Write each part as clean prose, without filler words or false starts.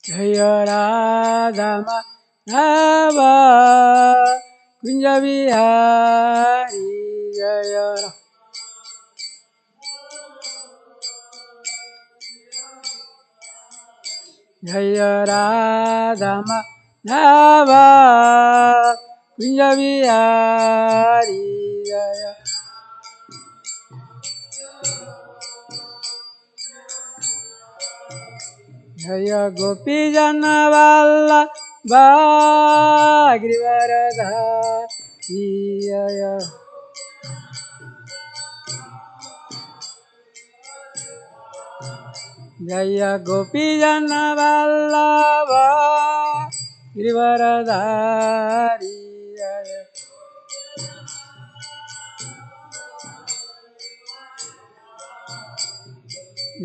Jaya Radha Madhava Kunja Vihari Jaya Jaya Radha Madhava Kunja Vihari Jaya Jaya Gopi Jana Vallabha Giridharadhari Jaya Jaya Gopi Jana Vallabha Giridharadhari Jaya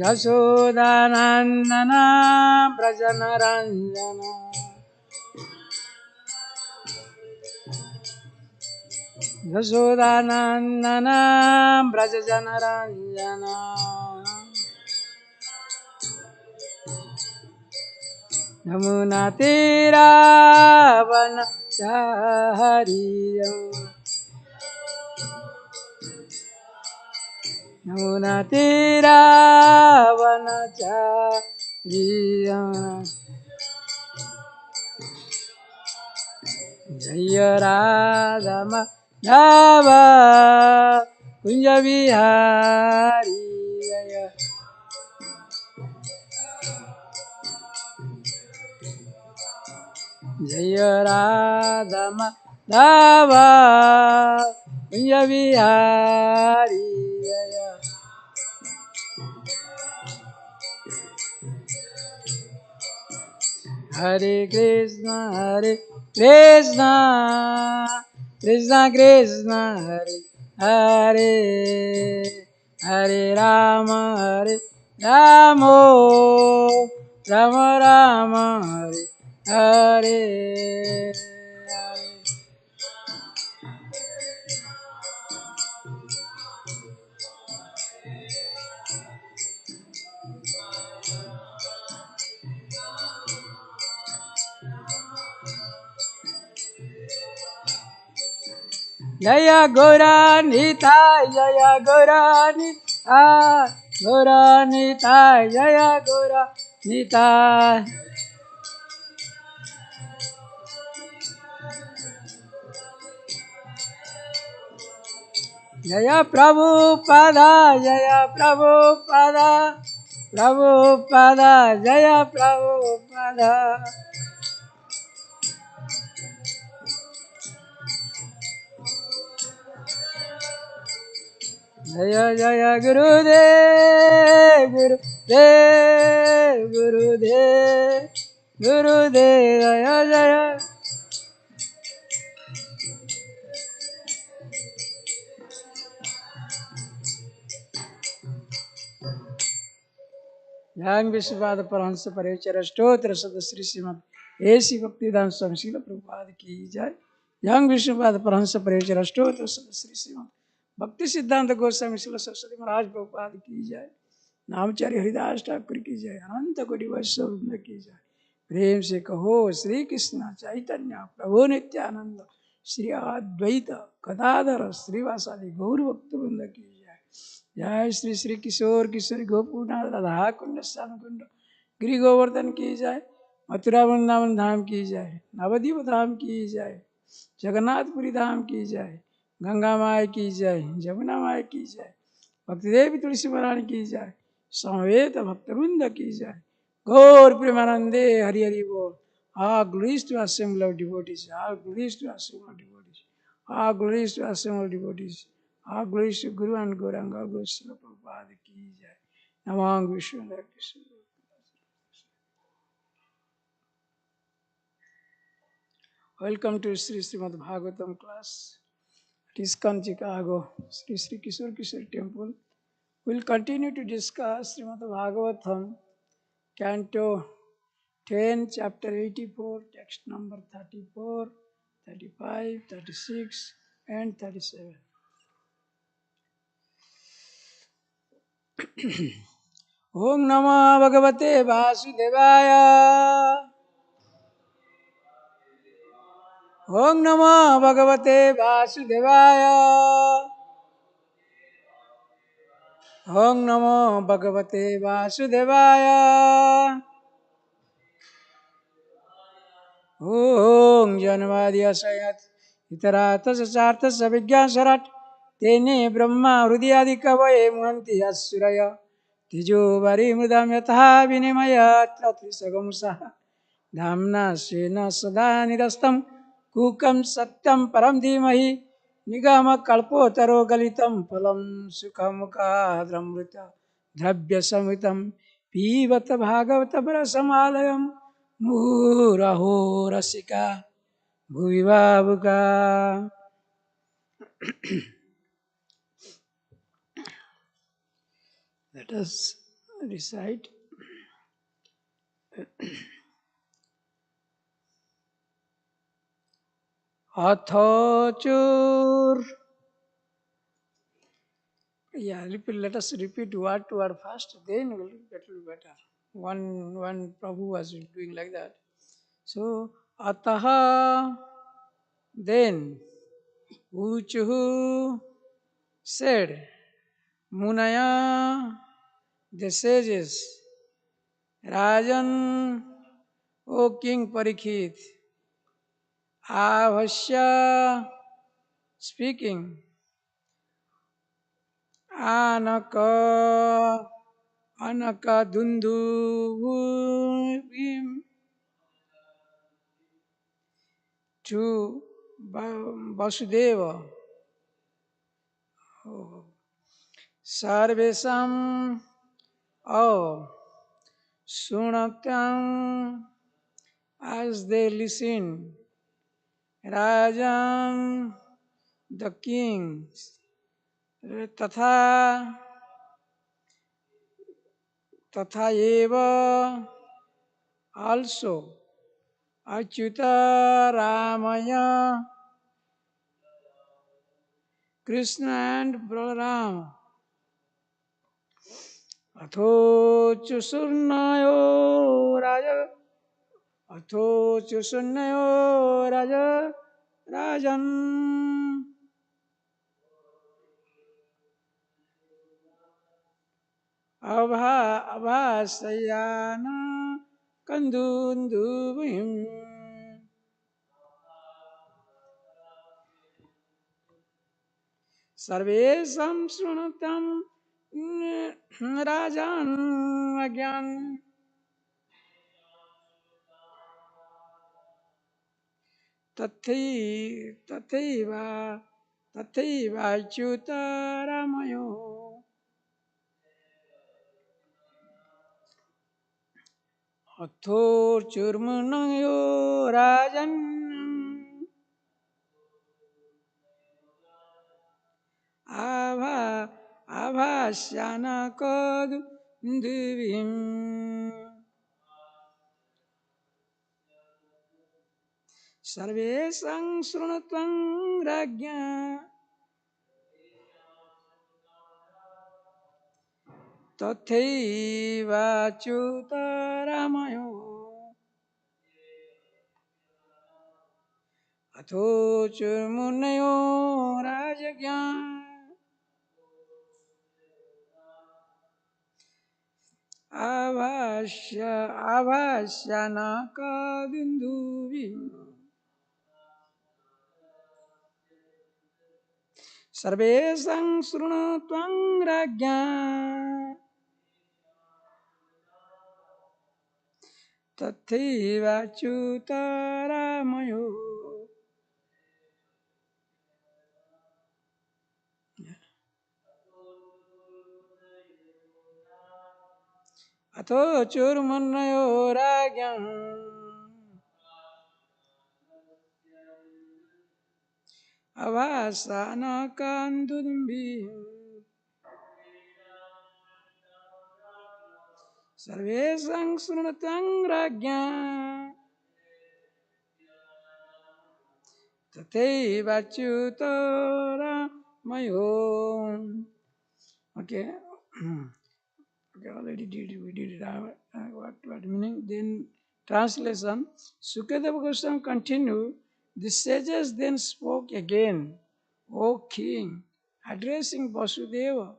Yashodanandana Brajanaranjana Yashodanandana Brajanaranjana Yamuna Tira Vanachari Yamuna Tira Vanachari Jaya Radha Madhava Kunja Vihari Jaya Jaya Radha Madhava Kunja Vihari Jaya Hare Krishna Krishna Krishna Krishna Hare Hare Hare Rama Rama Rama Rama Hare Hare Jaya Goranita Jaya Goranita Goranita Jaya Goranita Jaya Prabhupada Jaya Prabhupada Prabhupada Jaya Prabhupada Jaya Jaya Gurudev Gurudev Gurudev Gurudev Jaya Jaya Yang Vishwada Paramahansa Parivachara Stotra Sada Sri Srimad A.C. Bhaktivedanta Swami Srila Prabhupada ki jai. Yang Vishwada Paramahansa Parivachara Stotra Sada Sri Srimad Bhakti Siddhanta Goswami Srila Saraswati Maharaj Prabhupada ki jai. नामचार्य Haridas Thakur की जय. अनंत कोटि वैष्णव वृंद की जय. प्रेम से कहो श्री कृष्ण चैतन्य प्रभु नित्यानंद श्री अद्वैत गदाधर श्रीवासादि गौर भक्त वृंद की जय. जय श्री श्री किशोर किशोरी गोपीनाथ राधा कुंड श्याम कुंड गिरि गोवर्धन की जय. मथुरा वृंदावन धाम की जय. नवद्वीप धाम की जय. जगन्नाथपुरी धाम की जय. गंगा माई की जय. जमुना माई की जय. भक्तिदेवी तुलसी महारानी की जय. समवेत भक्तवृंद की जय. गौर प्रेमानंदे हरि हरि बोल. All glories to assembly of devotees. All glories to assembly of devotees. All glories to assembly of devotees. All glories to Guru and Gauranga. All glories to Prabhupada ki jai. Namah Vishnu Krishna. Welcome to Sri Srimad Bhagavatam class. It is ISKCON Chicago, Sri Sri Kishore Kishore Temple. We will continue to discuss Srimad Bhagavatam, Canto 10, Chapter 84, text number 34, 35, 36, and 37. Om Namo Bhagavate Vasudevaya. Om Namo Bhagavate Vasudevaya. Om Namo Bhagavate Vasudevaya. Om Janvadya Sayat Itarata Sasartha Savigya Sarat Tene Brahma Hrudyadi Kavaye Muhanti Asuraya Tijo Vari Mudam Yataha Vinimaya Tratrisagam Saha Dhamna Sena Sada Nirastam Kukam Satyam Param Dhimahi Nigama Kalpotaro Galitam Palam Sukhamuka Dramrita Dravya Samitam Pivata Bhagavata Brasamalayam Muraho Rasika Bhuvivavuka. Let us recite. Athachur. Yeah, let us repeat word to word first, then will it will be better. One Prabhu was doing like that. So, Ataha, then, Uchuhu, said, Munaya, the sages, Rajan, O King Parikshit, Avasya, speaking, Anaka, Anaka Dundu, to Vasudeva, Sarvesam, oh, Sunatam, as they listen, Rajan, the kings, Tatha, Tatha eva, also, Achyuta Ramaya, Krishna and Balaram, Atho Chusurnayo Raja, Atho Chusurnayo Raja, Rajan, Abhasayana Kandundubhim. Sarvesam Srunatam Rajan Agyan Tathaiva Achyuta Ramayo Athor Churmanayo Rajan Abhasyana Kadu Divim Sarvesang Srunatvang Ragya Tathaiva Achyuta Ramayo Atho Churmunayo Rajagyan Avasya Nakadinduvim Sarvesang Srunatvang Ragya Tathaiva Achyuta Ramayo. Atho Churmunayo Ragyan Avasana Kandudumbi Sarvesang Srunatvang Ragya Tathaiva Achyuta Ramayo. Okay. Okay, already we did it. What meaning? Then translation. Sukadeva Goswami continued. The sages then spoke again. O king, addressing Vasudeva,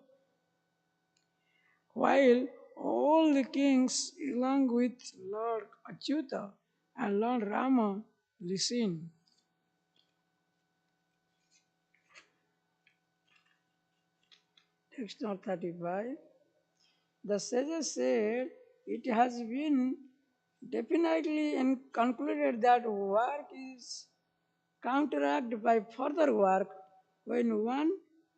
while all the kings, along with Lord Achyuta and Lord Rama, listened. Text number 35. The sages said it has been definitely concluded that work is counteracted by further work when one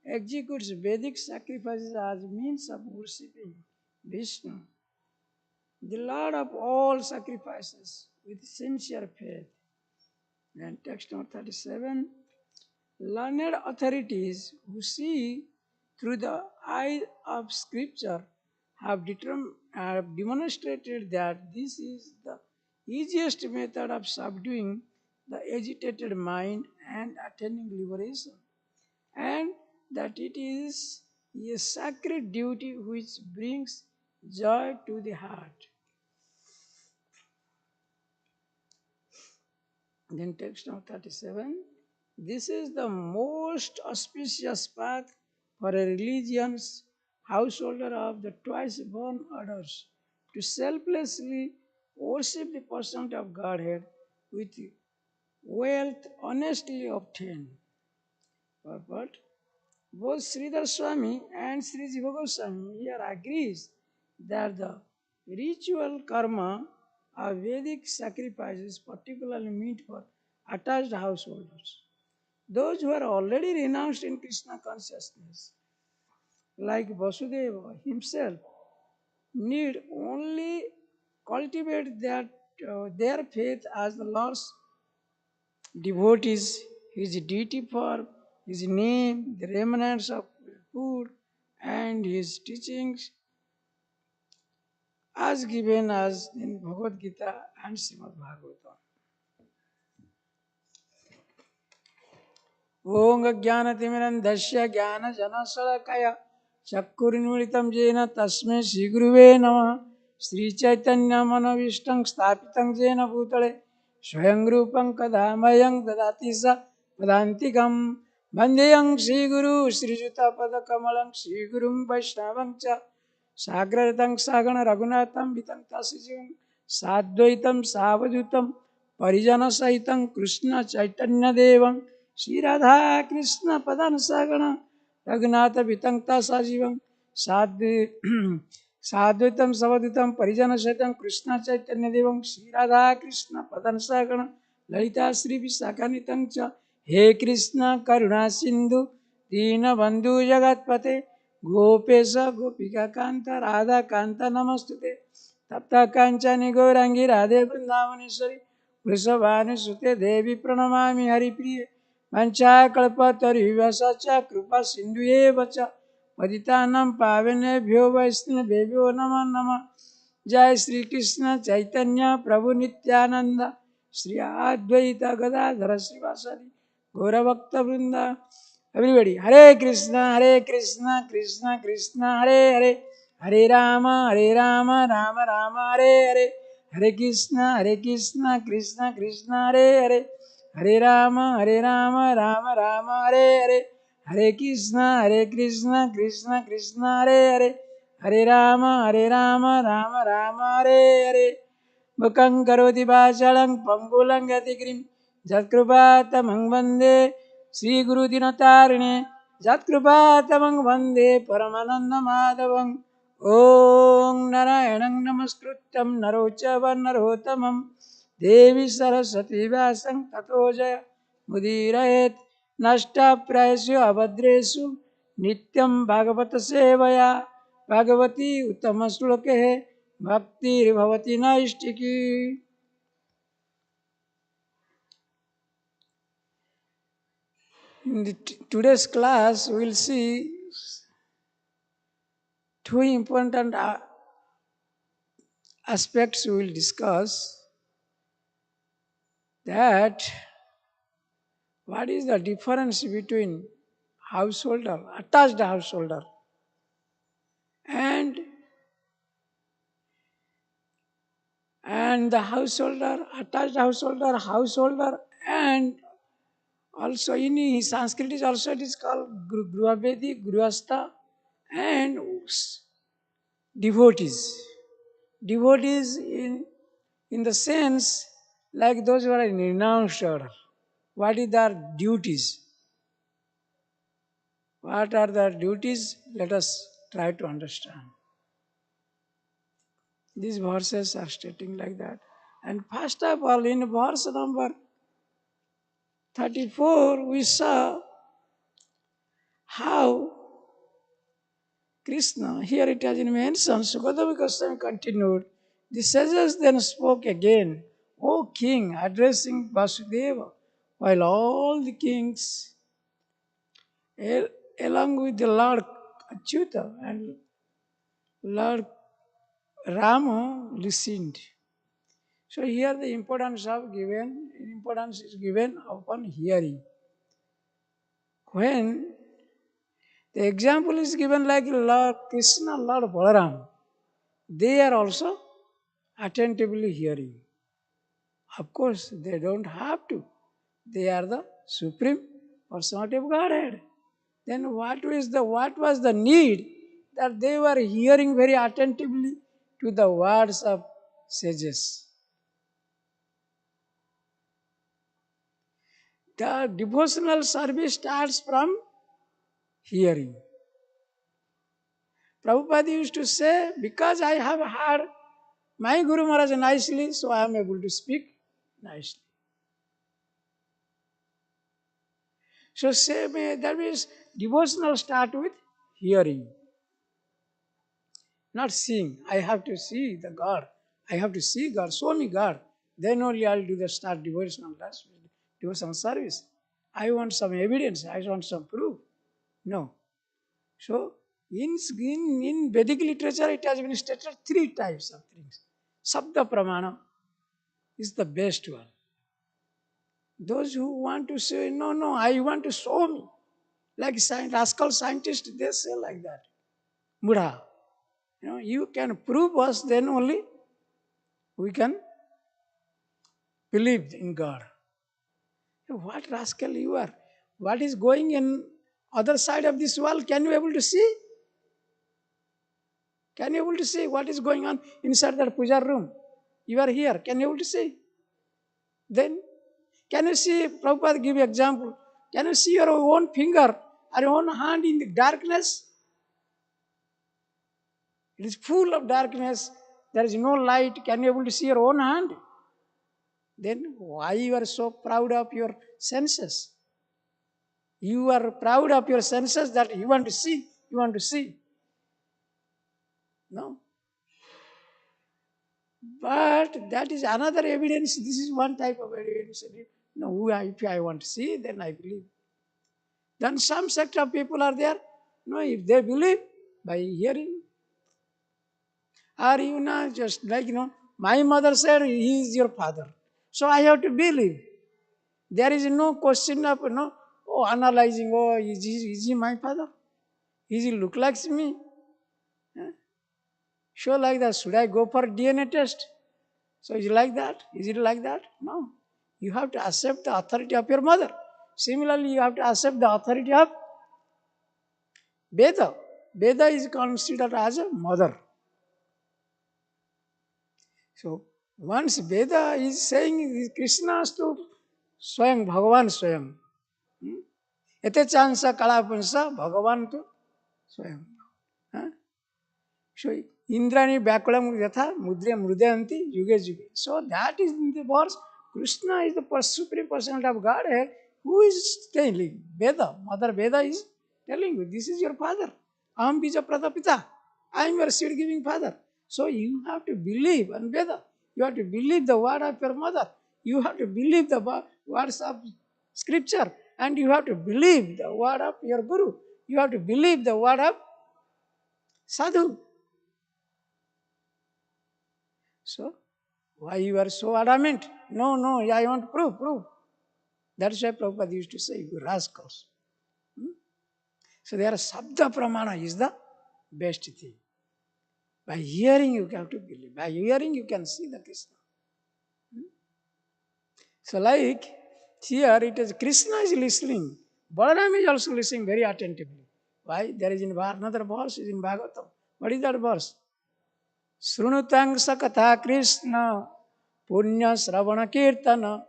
executes Vedic sacrifices as means of worshipping Vishnu, the Lord of all sacrifices, with sincere faith. And text number 37. Learned authorities who see through the eye of scripture have demonstrated that this is the easiest method of subduing the agitated mind and attaining liberation, and that it is a sacred duty which brings joy to the heart. Then text number 37. This is the most auspicious path for a religious householder of the twice born orders to selflessly worship the person of Godhead with wealth honestly obtained. But both Sridhar Swami and Sri Jiva Goswami here agrees that the ritual karma of Vedic sacrifices particularly meant for attached householders. Those who are already renounced in Krishna consciousness, like Vasudeva himself, need only cultivate their faith as the Lord's devotees, his deity for his name, the remnants of food, and his teachings as given as in Bhagavad Gita and Srimad Bhagavatam. ओंग ज्ञानतिमिरन्धस्य ज्ञानजनशलाकया चक्षुरुन्मीलितं येन तस्मै श्रीगुरुवे नमः श्रीचैतन्यमनोभीष्टं स्थापितं येन भूतले स्वयं रूपं कदा मह्यं ददाति स पदान्तिकं वन्देऽहं श्रीगुरु श्रीयुतपदकमलं श्रीगुरुं वैष्णवं च साग्ररतं सागण रघुनाथं वितं तस्जिं साद्वैतं सावधूतं परिजनसहितं कृष्ण चैतन्यदेवं श्री राधा कृष्ण पदन सगण रघुनाथ वितंगता सजीवं साद्वैतम सवद्वैतम परिजन सहितं कृष्ण चैतन्य देवं श्री राधा कृष्ण पदन सगण ललिता श्री विशाखान्वितं च हे कृष्ण करुणा सिंधु दीनबंधु जगत्पते गोपेश गोपिका कांत राधा कांत नमस्तुते तप्त कांचनी गौरांगी राधे वृंदावनेश्वरी वृषभानुसुते देवी प्रणमामि हरिप्रिये वंशाकल्पतरुभ्यश्च कृपा सिन्धुएव च पतितानां पावनेभ्यो वैष्णवेभ्यो नमो नमः जय श्री कृष्ण चैतन्य प्रभु नित्यानंद श्री अद्वैत गदाधर श्रीवासदि गौरभक्त वृंद एवरीबॉडी हरे कृष्ण कृष्ण कृष्ण हरे हरे हरे राम राम राम हरे हरे हरे कृष्ण कृष्ण कृष्ण हरे हरे हरे राम राम राम हरे हरे हरे कृष्ण कृष्ण कृष्ण हरे हरे हरे राम राम राम हरे हरे मुखं करोति वाचालं पंगुलं यतिगिरिं यत्कृपातमं वन्दे श्रीगुरुदिनतारिणे यत्कृपातमं वन्दे परमानन्दमाधवं ॐ नारायणं नमस्कृत्यं नरो च नरोत्तमं देवी सरस्वती व्यासं ततो जय मुदीरयेत् नष्टप्रायेषु अभद्रेषु नित्यं भागवत सेवया Bhagwati उत्तमश्लोके भक्तिर्भवति नैष्टिकी. In today's class, we will see two important aspects we will discuss. That what is the difference between householder, attached householder, and and the householder, attached householder, and also in Sanskrit is also it is called Gruvavedi, Grihastha, and devotees. Devotees in the sense like those who are in renounced order. What is their duties? What are their duties? Let us try to understand. These verses are stating like that. And first of all, in verse number 34, we saw how Krishna, here it has been mentioned, Sukadeva Goswami continued, the sages then spoke again, O king, addressing Vasudeva, while all the kings, along with the Lord Achyuta and Lord Rama, listened. So here the importance is given upon hearing. When the example is given like Lord Krishna, Lord Balaram, they are also attentively hearing. Of course, they don't have to. They are the Supreme Personality of Godhead. Then what was the need that they were hearing very attentively to the words of sages? The devotional service starts from hearing. Prabhupada used to say, because I have heard my Guru Maharaj nicely, so I am able to speak nicely. So that means devotional start with hearing, not seeing. I have to see the God. I have to see God. Show me God. Then only I'll do the start devotional service. I want some evidence. I want some proof. No. So in Vedic literature, it has been stated 3 types of things. Sabda Pramana is the best one. Those who want to say, no, I want to show me. Like rascal scientists, they say like that. Mudha. You can prove us, then only we can believe in God. What rascal you are? What is going in other side of this wall? Can you able to see? Can you able to see what is going on inside that puja room? You are here. Can you able to see? Then, can you see, Prabhupada give you example, can you see your own finger or your own hand in the darkness? It is full of darkness. There is no light. Can you able to see your own hand? Then why you are so proud of your senses? You are proud of your senses that you want to see. You want to see. No. But that is another evidence. This is one type of evidence. No, if I want to see, then I believe. Then some sect of people are there. No, if they believe by hearing. Or just like, my mother said, he is your father. So I have to believe. There is no question of, analyzing, is he my father? Is he look like me? So like that, should I go for DNA test? So is it like that? Is it like that? No. You have to accept the authority of your mother. Similarly, you have to accept the authority of Veda. Veda is considered as a mother. So once Veda is saying Krishna astu Swayam Bhagavan Swayam. Ete chansa kalapansa Bhagavan tu Swayam. So Indrani Bakulam Yatha Mudre Mrudayanti Yuge Yuge. So that is in the verse. Krishna is the supreme personality of Godhead who is telling Veda. Mother Veda is telling you, this is your father. Aham bija pratapita. I am your seed giving father. So you have to believe in Veda. You have to believe the word of your mother. You have to believe the words of scripture. And you have to believe the word of your Guru. You have to believe the word of Sadhu. So, why you are so adamant? No, I want proof. That's why Prabhupada used to say, you rascals. So there Sabda Pramana is the best thing. By hearing you have to believe. By hearing you can see the Krishna. So like here it is Krishna is listening. Balaram is also listening very attentively. Why? There is another verse is in Bhagavatam. What is that verse? Shrunutang sakatha Krishna punya sravana kirtana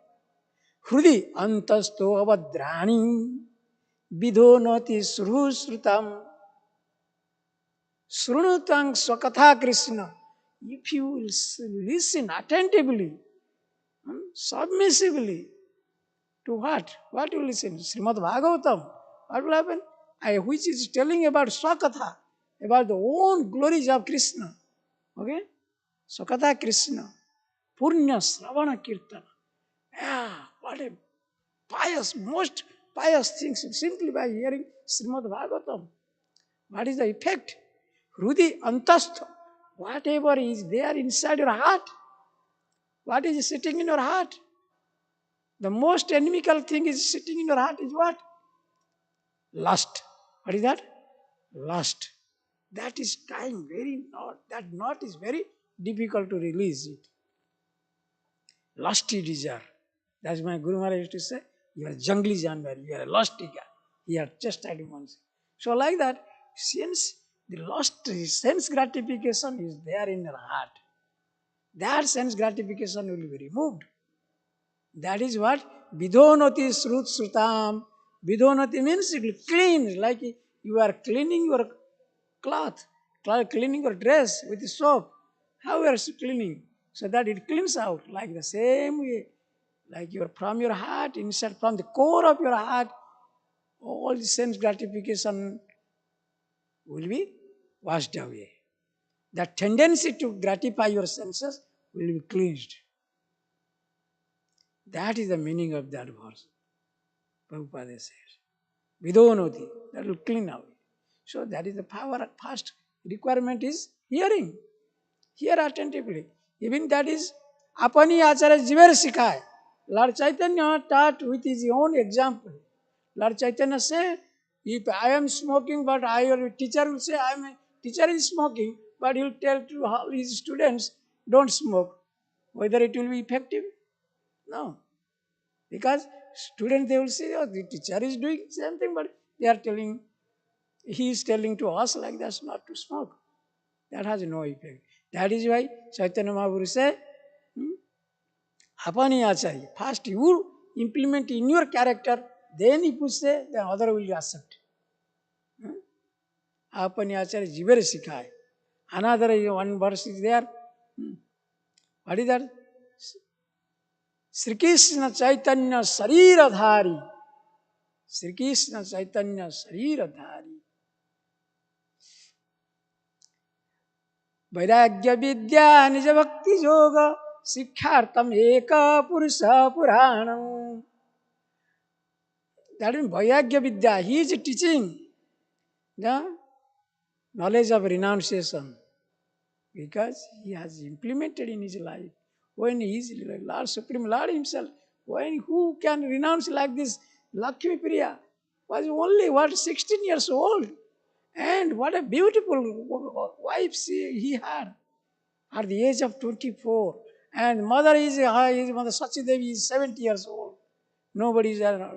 hrudi antasto avadrani vidhonati srutam Shrunutang swakatha Krishna. If you will listen attentively, submissively, to what? What you listen? Srimad Bhagavatam. What will happen? Which is telling about Swakatha, about the own glories of Krishna. Okay? Swakatha Krishna. Punya Sravana Kirtana. Yeah, what a pious, most pious thing simply by hearing Srimad Bhagavatam. What is the effect? Hrudi Antastha. Whatever is there inside your heart, what is sitting in your heart? The most inimical thing is sitting in your heart is what? Lust. What is that? Lust. That is tying very knot. That knot is very difficult to release it. Lusty desire. That's my Guru Maharaj used to say, you are a jungly janwar, you are a lusty guy. He had just had once. So like that, since the lust, sense gratification is there in your heart, that sense gratification will be removed. That is what vidhonati srut srutam. Vidhonati means it will clean, like you are cleaning your cloth, cleaning your dress with soap. How you are cleaning? So that it cleans out like the same way. Like from your heart, inside from the core of your heart, all the sense gratification will be washed away. That tendency to gratify your senses will be cleansed. That is the meaning of that verse. Prabhupada says. Vidonoti, that will clean away. So that is the power. First requirement is hearing. Hear attentively. Even that is apani acharya jiver sikhai. Lord Chaitanya taught with his own example. Lord Chaitanya said, if I am smoking, but your teacher will say, teacher is smoking, but he will tell to all his students, don't smoke. Whether it will be effective? No. Because students, they will say, oh, the teacher is doing the same thing, but he is telling to us like that not to smoke. That has no effect. That is why Chaitanya Mahaprabhu said, Apani Acharya. First you implement in your character, then if you say, the other will accept. Apani Acharya Jivar Sikhai. Another one verse is there. What is that? Sri Krishna Chaitanya Sariradhari. Sri Krishna Chaitanya Sariradhari. Vairagya Vidya Nija Bhakti Yoga Sikkhartam Eka Purusha Puranam. That means Vairagya Vidya. He is teaching the knowledge of renunciation because he has implemented in his life. When he is Lord Supreme Lord himself, who can renounce like this? Lakshmi Priya was only 16 years old, and what a beautiful wife he had at the age of 24. And mother his mother Sachi Devi is 70 years old. Nobody is there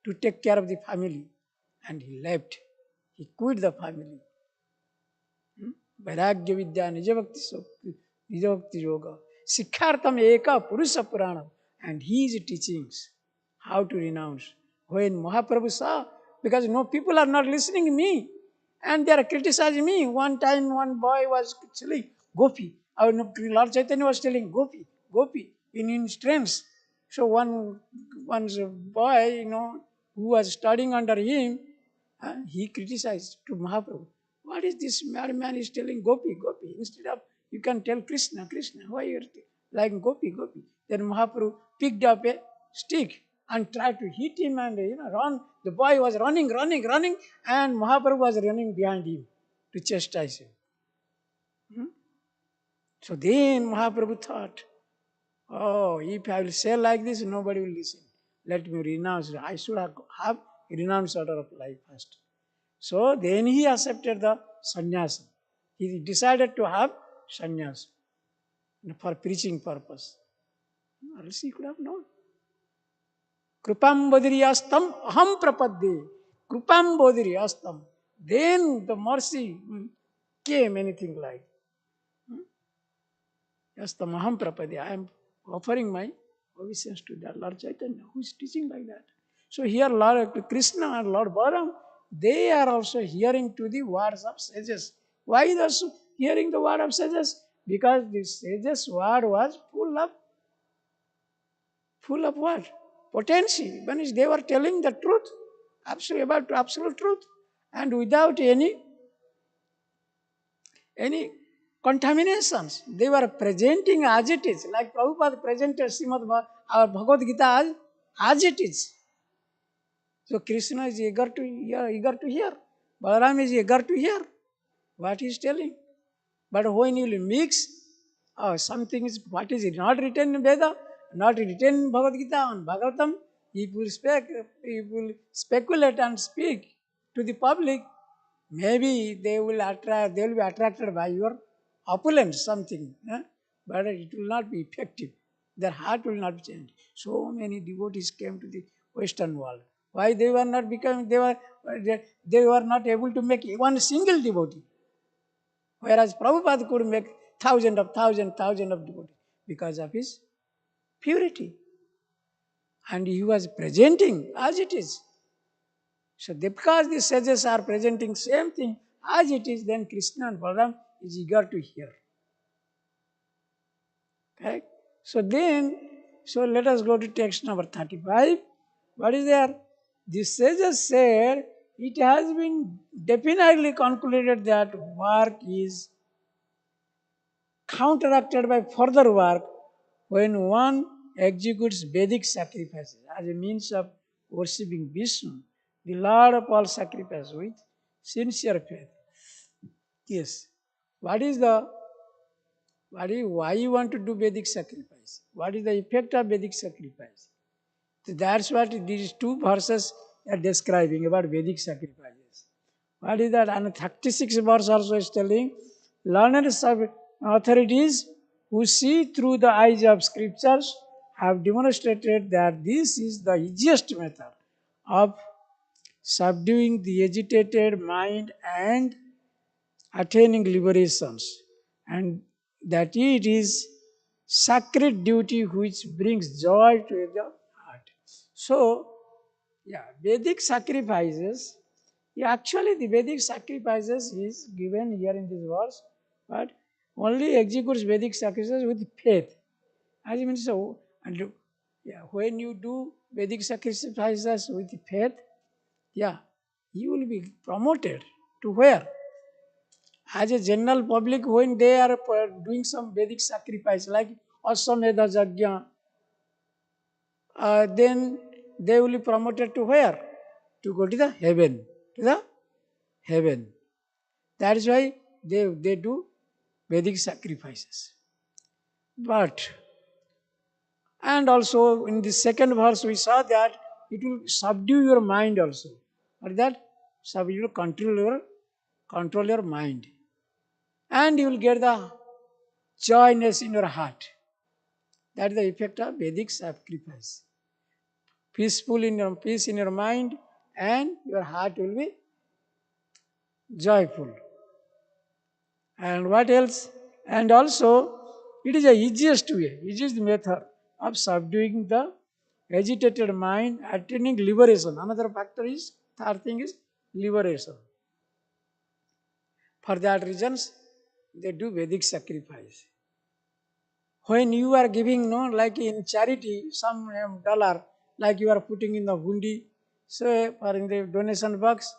to take care of the family, and he left. He quit the family. Vairagya Vidya Nijabhakti Yoga Sikkhartam Eka Purusha Puranam, and his teachings how to renounce. When Mahaprabhu saw, because no people are not listening to me and they are criticizing me. One time one boy was telling Gopi, Lord Chaitanya was telling Gopi in strengths. So one's boy, who was studying under him, he criticized to Mahaprabhu. What is this madman is telling Gopi? Instead of you can tell Krishna, why you are like Gopi? Then Mahaprabhu picked up a stick and tried to hit him and run. The boy was running, and Mahaprabhu was running behind him to chastise him. So then Mahaprabhu thought, oh, if I will say like this, nobody will listen. Let me renounce. I should have renounced order of life first. So then he accepted the sannyasa. He decided to have sannyasa for preaching purpose. Or else he could have known. Krupam bodhiriyastam aham prapadde. Krupam bodhiriyastam. Then the mercy came, anything like. Yastam aham prapadde. I am offering my obeisance to that Lord Chaitanya, who is teaching like that. So here Lord Krishna and Lord Balaram, they are also hearing to the words of sages. Why they are hearing the word of sages? Because the sages' word was full of what? Potency. When they were telling the truth, about absolute truth, and without any contaminations. They were presenting as it is, like Prabhupada presented our Bhagavad Gita as it is. So Krishna is eager to hear. Balaram is eager to hear what he is telling. But when you mix something is what is not written in Veda, not written in Bhagavad Gita and Bhagavatam, if you will speculate and speak to the public, maybe they will be attracted by your opulence, something, but it will not be effective. Their heart will not change. So many devotees came to the Western world. Why they were not becoming? They were not able to make one single devotee. Whereas Prabhupada could make thousands of devotees because of his purity. And he was presenting as it is. So because the sages are presenting same thing as it is, then Krishna and Balaram is eager to hear. Correct? So let us go to text number 35. What is there? The sages said, it has been definitely concluded that work is counteracted by further work when one executes Vedic sacrifices as a means of worshipping Vishnu, the Lord of all sacrifice, with sincere faith. Yes. Why you want to do Vedic sacrifice? What is the effect of Vedic sacrifice? So that's what these two verses are describing about Vedic sacrifices. What is that? And 36 verse also is telling, learned authorities who see through the eyes of scriptures have demonstrated that this is the easiest method of subduing the agitated mind and attaining liberations, and that it is sacred duty which brings joy to the heart. So, Vedic sacrifices, actually the Vedic sacrifices is given here in this verse, but only executes Vedic sacrifices with faith. As it means so, and when you do Vedic sacrifices with faith, you will be promoted to where? As a general public, when they are doing some Vedic sacrifice like Aswamedha Yajna, then they will be promoted to where? To go to the heaven. To the heaven. That is why they do Vedic sacrifices. And also in the second verse we saw that it will subdue your mind also. Or that you will control your mind. And you will get the joyness in your heart. That is the effect of Vedic sacrifice. Peace in your mind, and your heart will be joyful. And what else? And also, it is the easiest method of subduing the agitated mind, attaining liberation. Third thing is liberation. For that reasons, they do Vedic sacrifice. When you are giving, like in charity, some dollar, like you are putting in the hundi, so or in the donation box,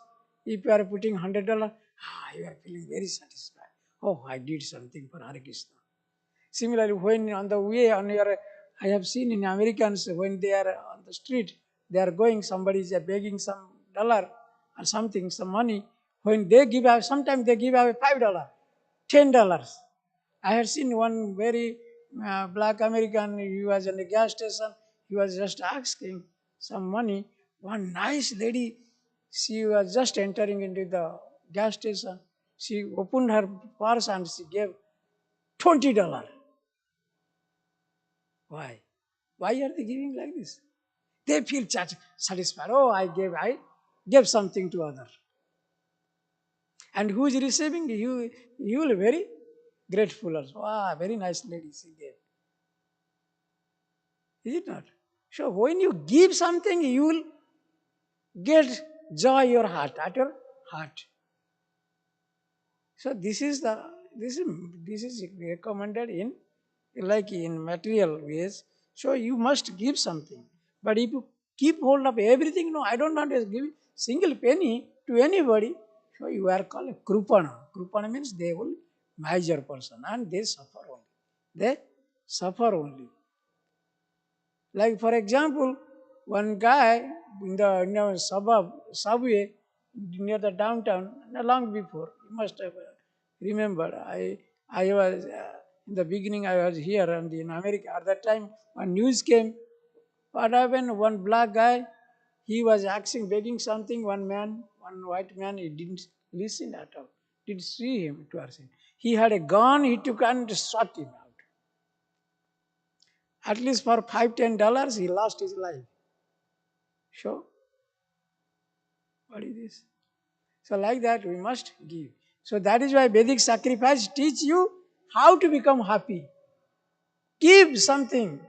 if you are putting $100, you are feeling very satisfied. Oh, I did something for Hare Krishna. Similarly, when on the way, I have seen in Americans, when they are on the street, they are going, somebody is begging some dollar or something, some money. When they give out, sometimes they give out $5, $10. I had seen one very black American, he was in the gas station, he was just asking some money. One nice lady, she was just entering into the gas station. She opened her purse and she gave $20. Why? Why are they giving like this? They feel satisfied. Oh, I gave something to other. And who is receiving? You will be very grateful also. Ah, very nice lady she gave. Is it not? So when you give something, you will get joy at your heart. So this is recommended in like in material ways. So you must give something. But if you keep hold of everything, no, I don't want to give single penny to anybody. So you are called a krupana. Krupana means they will major person and they suffer only. They suffer only. Like for example, one guy in the subway near the downtown, long before, you must have remembered. I was in the beginning. I was here and in America at that time. When news came, what happened? One black guy, he was asking, begging something. One white man, he didn't listen at all. Didn't see him towards him. He had a gun. He took and shot him out. At least for $5-10, he lost his life. So, what is this? So like that we must give. So that is why Vedic sacrifice teach you how to become happy. Give something.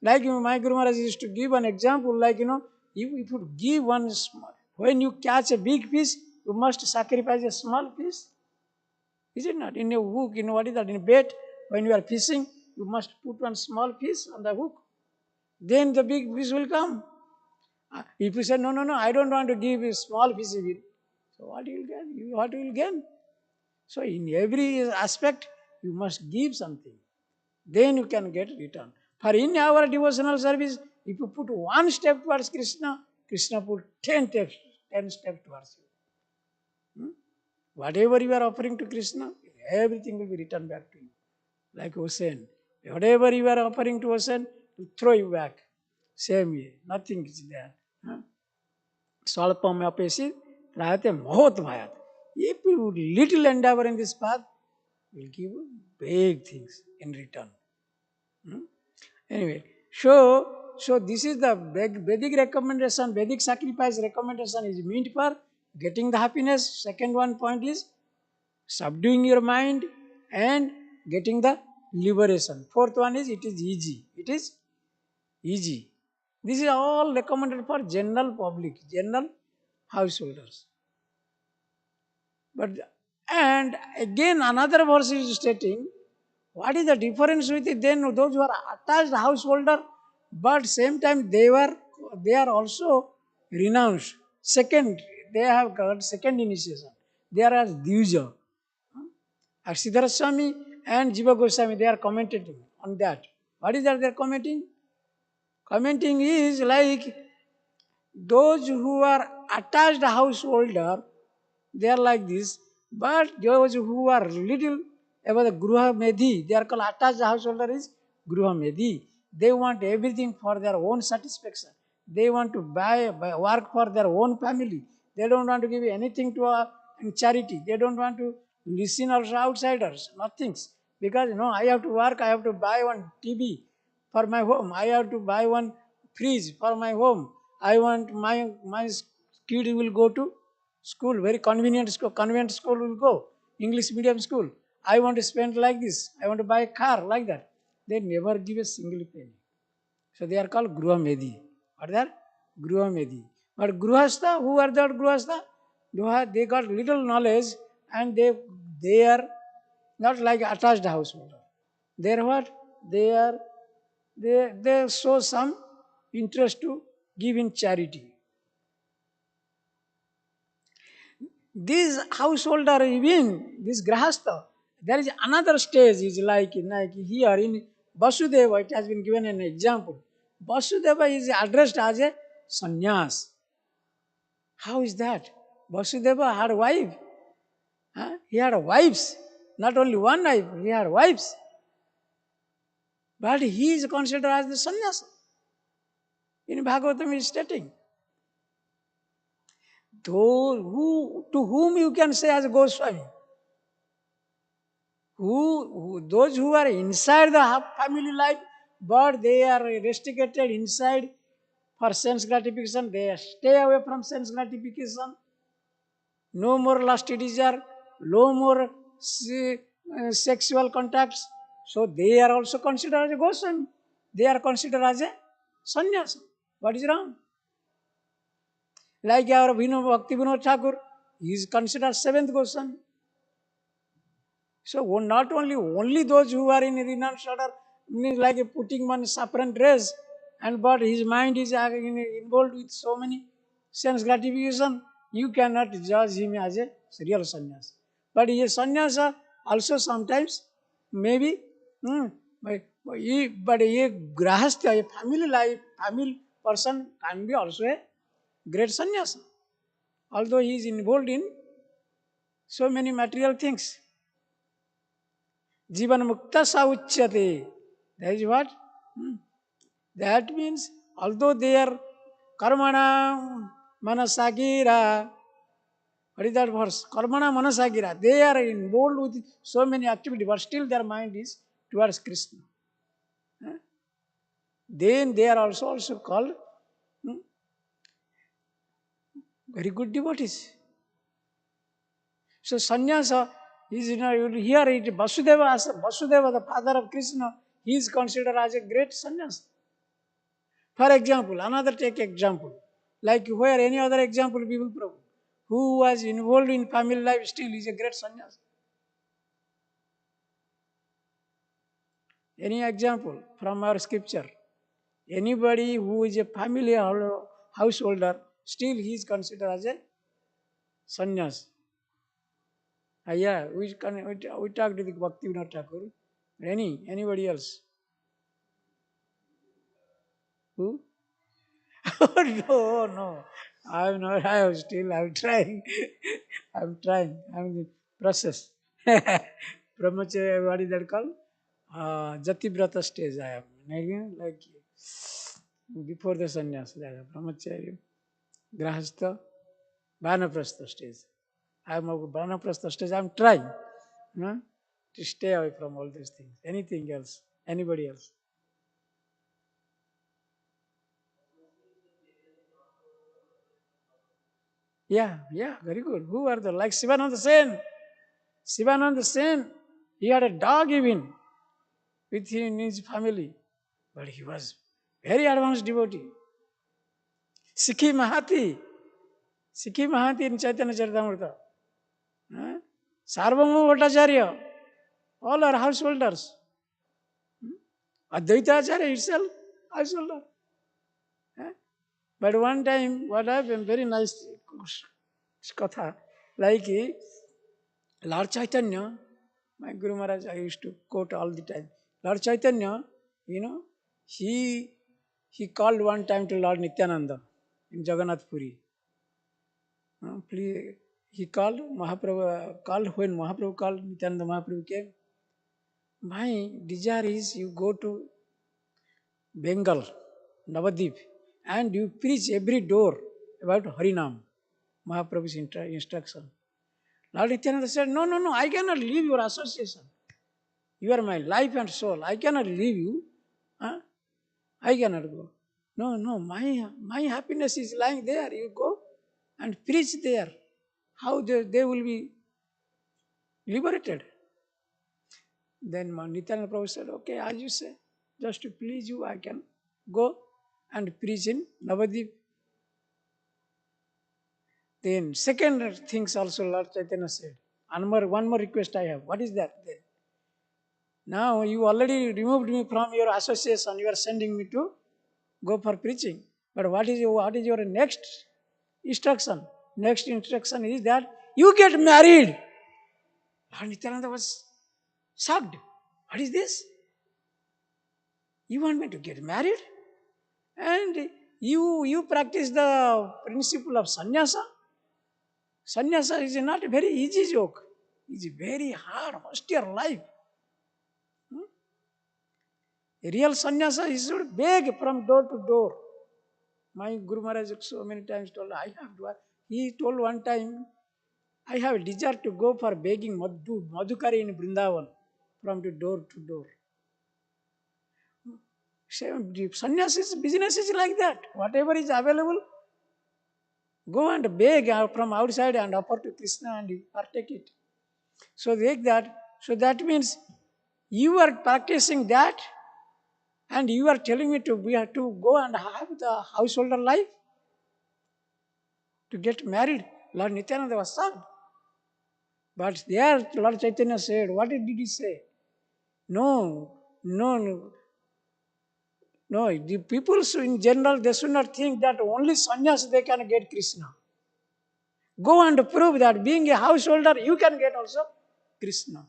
Like my Guru Maharaj used to give an example, like if you give one small, when you catch a big fish, you must sacrifice a small fish. Is it not? In a hook, what is that? In a bait, when you are fishing, you must put one small fish on the hook. Then the big fish will come. If you say, no, I don't want to give a small fish even. So what you will get? What you will gain? So in every aspect, you must give something. Then you can get return. For in our devotional service, if you put one step towards Krishna, Krishna put 10 steps towards you. Whatever you are offering to Krishna, everything will be returned back to you. Like ocean. Whatever you are offering to ocean, will throw you back. Same way. Nothing is there. Swalpam apesi prayate mahot bhayat. If you little endeavor in this path, will give you big things in return. Anyway, so this is the Vedic recommendation, Vedic sacrifice recommendation is meant for getting the happiness. Second one point is subduing your mind and getting the liberation. Fourth one is it is easy. It is easy. This is all recommended for general public, general householders. But and again another verse is stating, what is the difference with it then those who are attached householder, but same time they are also renounced. Second, they have got second initiation. They are as Dvija. Siddhara Swami and Jiva Goswami, they are commenting on that. What is that they are commenting? Commenting is like those who are attached householder, they are like this. But those who are little about the Gruha Medhi, they are called attached householder is Gruha Medhi. They want everything for their own satisfaction. They want to buy work for their own family. They don't want to give anything to charity. They don't want to listen also outsiders, nothing. Because I have to work, I have to buy one TV for my home. I have to buy one fridge for my home. I want my kid will go to school, very convenient school, convent school will go, English medium school. I want to spend like this. I want to buy a car like that. They never give a single penny. So they are called Gruha Medhi. What are they? Gruha Medhi. But Gruhastha, who are that Gruhastha? They got little knowledge and they are not like attached householder. They are what? They show some interest to give in charity. These householder, even this grahastha, there is another stage, is like here in Vasudeva, it has been given an example. Vasudeva is addressed as a sannyas. How is that? Vasudeva had a wife. He had wives. Not only one wife, he had wives. But he is considered as the sannyas. In Bhagavatam is stating. To whom you can say as Goswami, those who are inside the family life, but they are restricted inside for sense gratification. They stay away from sense gratification. No more lusty desire, no more sexual contacts. So they are also considered as a Goswami. They are considered as a sannyas. What is wrong? Like our Bhakti Vinod Thakur, he is considered seventh Goswami. So not only those who are in renounced order, means like putting one saffron dress, and but his mind is involved with so many sense gratification, you cannot judge him as a real sannyas. But he is sannyasa also sometimes, maybe, but a grahastha, a family life, family person can be also a great sannyasa, although he is involved in so many material things. Jivan mukta sa uchyate. That is what? That means, although they are karmana manasagira, what is that verse? Karmana manasagira. They are involved with so many activities, but still their mind is towards Krishna. Then they are also called very good devotees. So sannyasa is, you will hear it, Vasudeva, the father of Krishna, he is considered as a great sannyasa. For example, another take example, like where any other example we will Prabhu, who was involved in family life, still is a great sannyasa. Any example from our scripture? Anybody who is a family householder, still he is considered as a sannyas. Yeah, we talked with Bhakti Vinod Thakur. Anybody else? Who? No. I'm not. I'm trying. I'm trying. I'm in the process. Brahmacharya, what is that called? Jativrata stage I am. Like before the sannyas, Brahmacharya, Grahastha, Vanaprastha stage. I'm a Vanaprastha stage. I'm trying to stay away from all these things. Anything else? Anybody else? Yeah, very good. Who are the like Sivananda Sen? Sivananda Sen, he had a dog even with him in his family, but he was very advanced devotee. Sikhi Mahati in Chaitanya Charitamrita. Sarvabhauma Bhattacharya, all are householders. Advaita Acharya itself, householder. But one time, what happened, very nice katha, like Lord Chaitanya, my Guru Maharaj, I used to quote all the time. Lord Chaitanya, he called one time to Lord Nityananda in Jagannath Puri. He called Mahaprabhu, when Mahaprabhu called, Nityananda Mahaprabhu came. My desire is you go to Bengal, Navadip, and you preach every door about Harinam, Mahaprabhu's instruction. Lord Nityananda said, no, I cannot leave your association. You are my life and soul. I cannot leave you. I cannot go. No, my happiness is lying there. You go and preach there. How they will be liberated. Then Nityananda Prabhu said, okay, as you say, just to please you, I can go and preach in Navadip. Then second things also Lord Chaitanya said. One more request I have. What is that then? Now you already removed me from your association. You are sending me to go for preaching. But what is your next instruction? Next instruction is that you get married. Lord Nityananda was shocked. What is this? You want me to get married? And you practice the principle of sannyasa? Sannyasa is not a very easy joke. It's a very hard, austere life. A real sannyasa is should beg from door to door. My Guru Maharaj so many times told, he told one time, I have a desire to go for begging Madhukari in Vrindavan from the door to door. Sannyasis business is like that. Whatever is available, go and beg from outside and offer to Krishna and you partake it. So like that. So that means you are practicing that and you are telling me we have to go and have the householder life to get married. Lord Nityananda was sad. But there Lord Chaitanya said, what did he say? No, no, no. No, the people in general, they should not think that only sannyas they can get Krishna. Go and prove that being a householder, you can get also Krishna.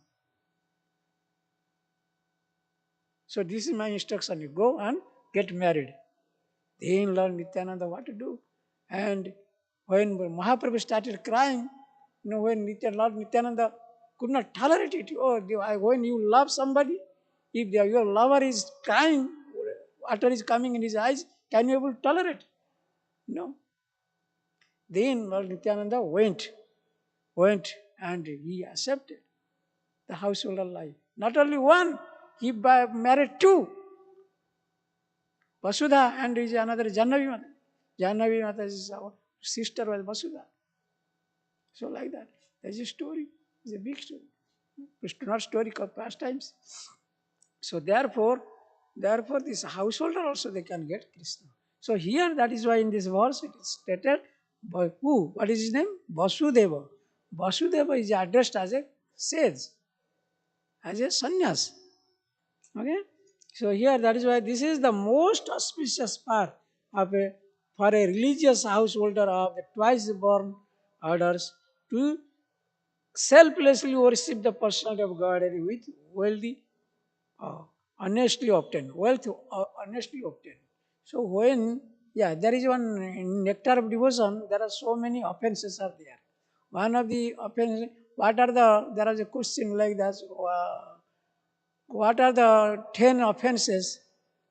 So this is my instruction. You go and get married. Then Lord Nityananda what to do. And when Mahaprabhu started crying, when Lord Nityananda could not tolerate it. Oh, when you love somebody, if your lover is crying, water is coming in his eyes, can you able to tolerate? No. Then Lord Nityananda went and he accepted the householder life. Not only one, he married two. Vasudha and is another Jannavi Mata. Jannavi Mata is our sister was Vasudha. So like that. There's a story. It's a big story. It's not story of past times. So therefore this householder also they can get Krishna. So here that is why in this verse it is stated by who? What is his name? Vasudeva. Vasudeva is addressed as a sage, as a sannyas. Okay? So here that is why this is the most auspicious part of for a religious householder of the twice born orders to selflessly worship the personality of God and with wealthy, honestly obtained. Wealth honestly obtained. So when, there is one in nectar of devotion, there are so many offenses are there. One of the offenses, there is a question like that, what are the 10 offenses?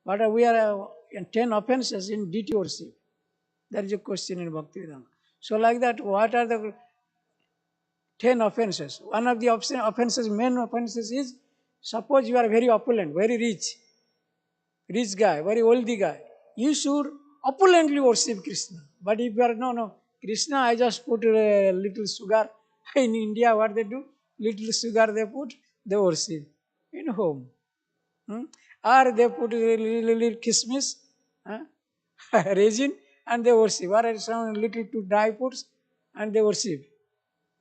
We are 10 offenses in deity worship? There is a question in Bhaktivedanta. So like that, what are the 10 offenses? One of the offenses, main offenses is, suppose you are very opulent, very rich guy, very wealthy guy. You should opulently worship Krishna. But if you are, no, Krishna, I just put a little sugar. In India, what they do? Little sugar they put, they worship in home. Or they put a little kismis, resin, and they worship. Or some little two dry fruits, and they worship.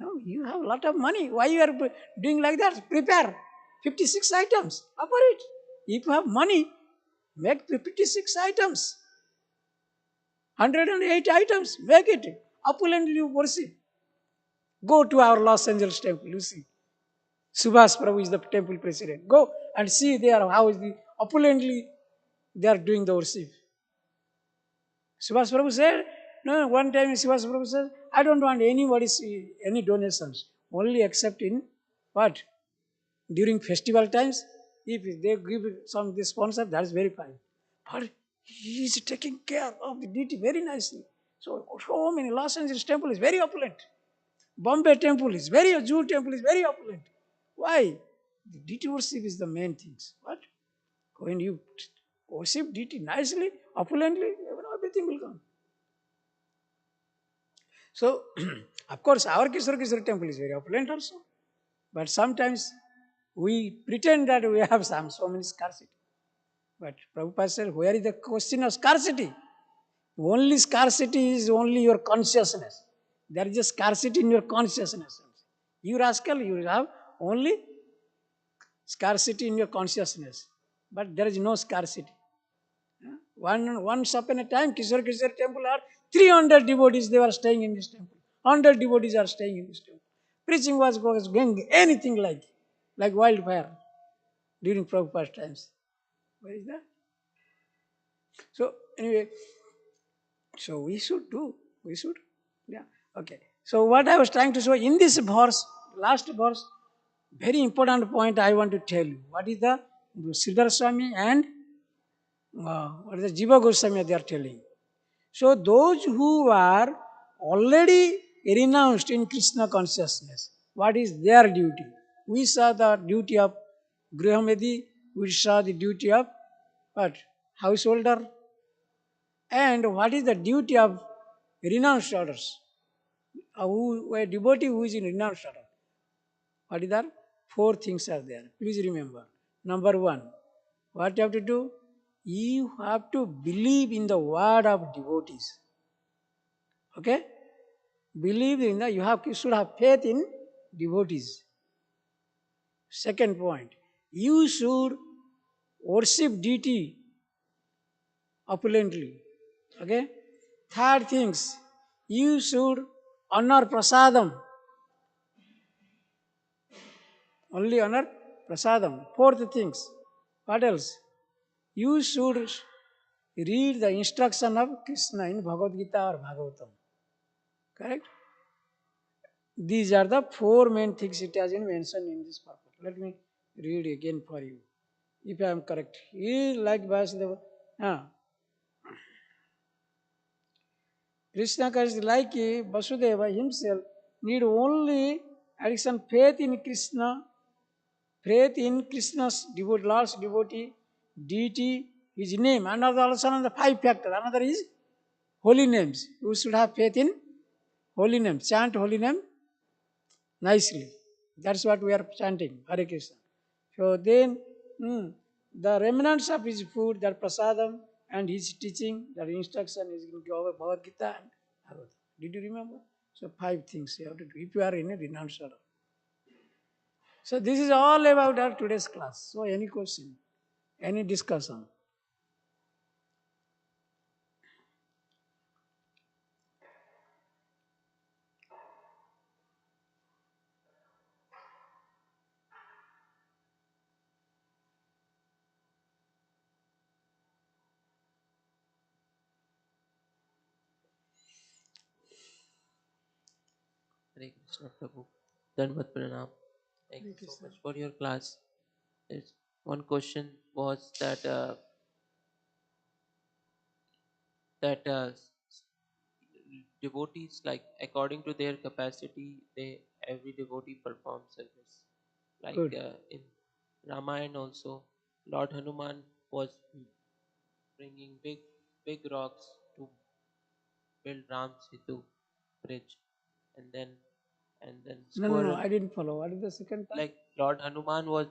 No, you have a lot of money. Why you are doing like that? Prepare 56 items. Offer it. If you have money, make 56 items. 108 items. Make it. Opulently worship. Go to our Los Angeles temple. You see. Subhas Prabhu is the temple president. Go and see there how is the opulently they are doing the worship. Subhas Prabhu said, no, one time Subhas Prabhu said, I don't want any donations, only except in what? During festival times, if they give some the sponsor, that is very fine. But he is taking care of the deity very nicely. So many Los Angeles temple is very opulent. Bombay temple is Jew temple is very opulent. Why? The deity worship is the main things. What? When you worship deity nicely, opulently, everything will come. So, of course, our Kishore temple is very opulent also. But sometimes we pretend that we have so many scarcity. But Prabhupada said, where is the question of scarcity? Only scarcity is only your consciousness. There is a scarcity in your consciousness. You rascal, you have only scarcity in your consciousness. But there is no scarcity. Once upon a time, Kishore temple are 300 devotees, they were staying in this temple. 100 devotees are staying in this temple. Preaching was going anything like wildfire during Prabhupada's times. Where is that? So, anyway, so we should. Yeah, okay. So, what I was trying to show in this verse, last verse, very important point I want to tell you. What is the Sridhar Swami and what is the Jiva Goswami they are telling. So those who are already renounced in Krishna consciousness, what is their duty? We saw the duty of Grihamedi, we saw the duty of what? householder, and what is the duty of renounced orders? A devotee who is in renounced order. What is that? Four things are there. Please remember. Number one, what you have to do? You have to believe in the word of devotees. Okay? Believe in the, you should have faith in devotees. Second point, you should worship deity opulently. Okay? Third things, you should honor prasadam. Only honor prasadam. Fourth things, what else? You should read the instruction of Krishna in Bhagavad Gita or Bhagavatam. Correct? These are the four main things it has been mentioned in this purport. Let me read again for you, if I am correct. He like Vasudeva. Krishna is like Vasudeva himself need only addiction faith in Krishna, faith in Krishna's Lord's devotee, deity, his name. Another also another five factors. Another is holy names. You should have faith in holy names. Chant holy name nicely. That's what we are chanting. Hare Krishna. So then, the remnants of his food, that prasadam, and his teaching, that instruction is going to go over Bhagavad Gita and Bhagavatam. Did you remember? So five things you have to do if you are in a renounced order. So this is all about our today's class. So any question, any discussion? Hare Krishna Prabhu. Danvat Pranam. Thank you so much for your class. There's one question was that devotees, like according to their capacity, every devotee performs service. Like in Ramayana also, Lord Hanuman was bringing big rocks to build Ram Setu bridge, and then No, I didn't follow. What is the second part? like Lord Hanuman was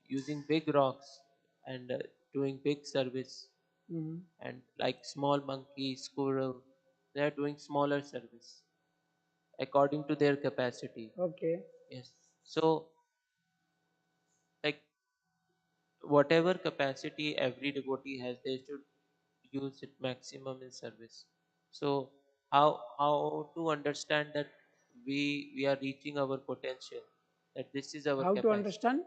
using big rocks and doing big service, and like small monkey, squirrel, they are doing smaller service according to their capacity. Okay. Yes. So, like whatever capacity every devotee has, they should use it maximum in service. So, how to understand that we are reaching our potential? That this is our How capacity. to understand?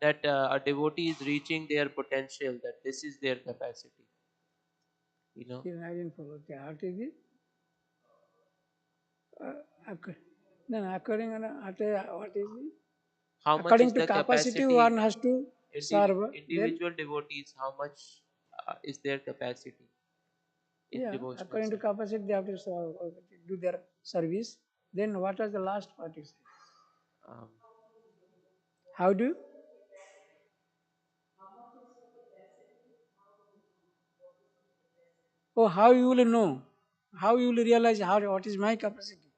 That a devotee is reaching their potential, that this is their capacity. I didn't follow. Okay, what is it? According to what is it? How much According is to the capacity, capacity? one has to serve. Individual devotees, how much is their capacity in devotional According to service? capacity, they have to do their service. Then what was the last part you said? Um, How do? Oh, how you will know? How you will realize what is my capacity?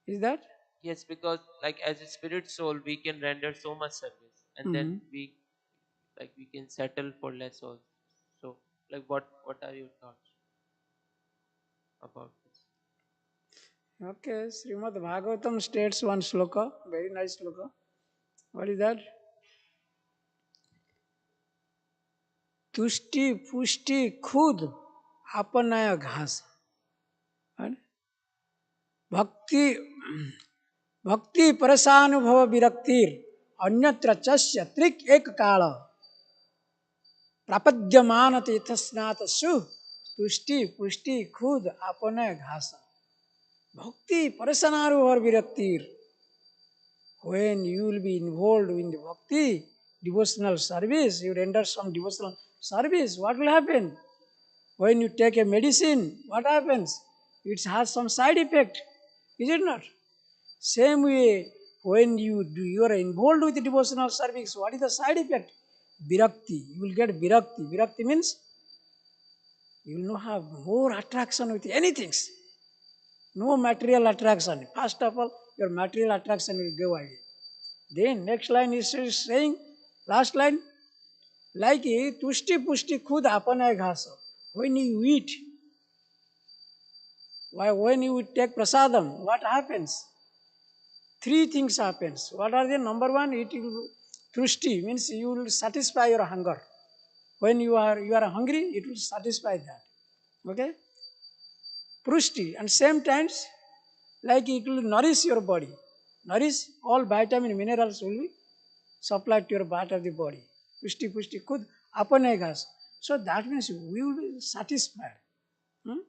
Is that? yes, because like as a spirit soul, we can render so much service, and then we can settle for less also. So, like what are your thoughts about this? Okay, Srimad Bhagavatam states one sloka, very nice sloka. What is that? तुष्टि पुष्टि खुद अपनाय घास. भक्ति भक्ति परसानुभव विरक्तिर अन्यत्र चस्य त्रिक एक काल प्रापद्यमान तीर्थस्नात सु तुष्टि पुष्टि खुद अपनाय घास. Bhakti parasanaruvar viraktir. When you will be involved in the bhakti, devotional service, you render some devotional service, what will happen? When you take a medicine, what happens? It has some side effect, is it not? Same way, when you are involved with the devotional service, what is the side effect? Virakti. You will get virakti. Virakti means You will have more attraction with anything. No material attraction. First of all, your material attraction will go away. Then next line is saying, last line, like tushti pushti khud apana ghasa. When you eat, when you take prasadam, what happens? Three things happens. What are they? Number one, it will tushti means you will satisfy your hunger. When you are hungry, it will satisfy that. Okay? Prushti, and same times, like it will nourish your body. Nourish all vitamin minerals will be supplied to your part of the body. Pushti pushti kud apanegas. So that means we will be satisfied. Hmm?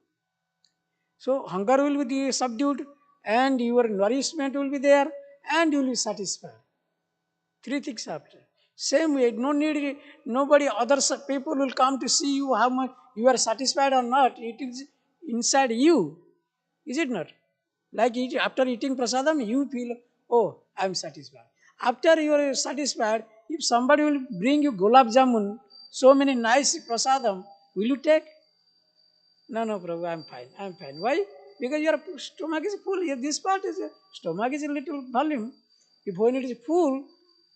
So hunger will be subdued and your nourishment will be there and you will be satisfied. Three things after. Same way, no need, nobody, others people will come to see you how much you are satisfied or not. It is inside you. Is it not? Like after eating prasadam, you feel, oh, I am satisfied. After you are satisfied, if somebody will bring you gulab jamun, so many nice prasadam, will you take? No, no, Prabhu, I am fine. I am fine. Why? Because your stomach is full. This part is stomach is a little volume. If when it is full,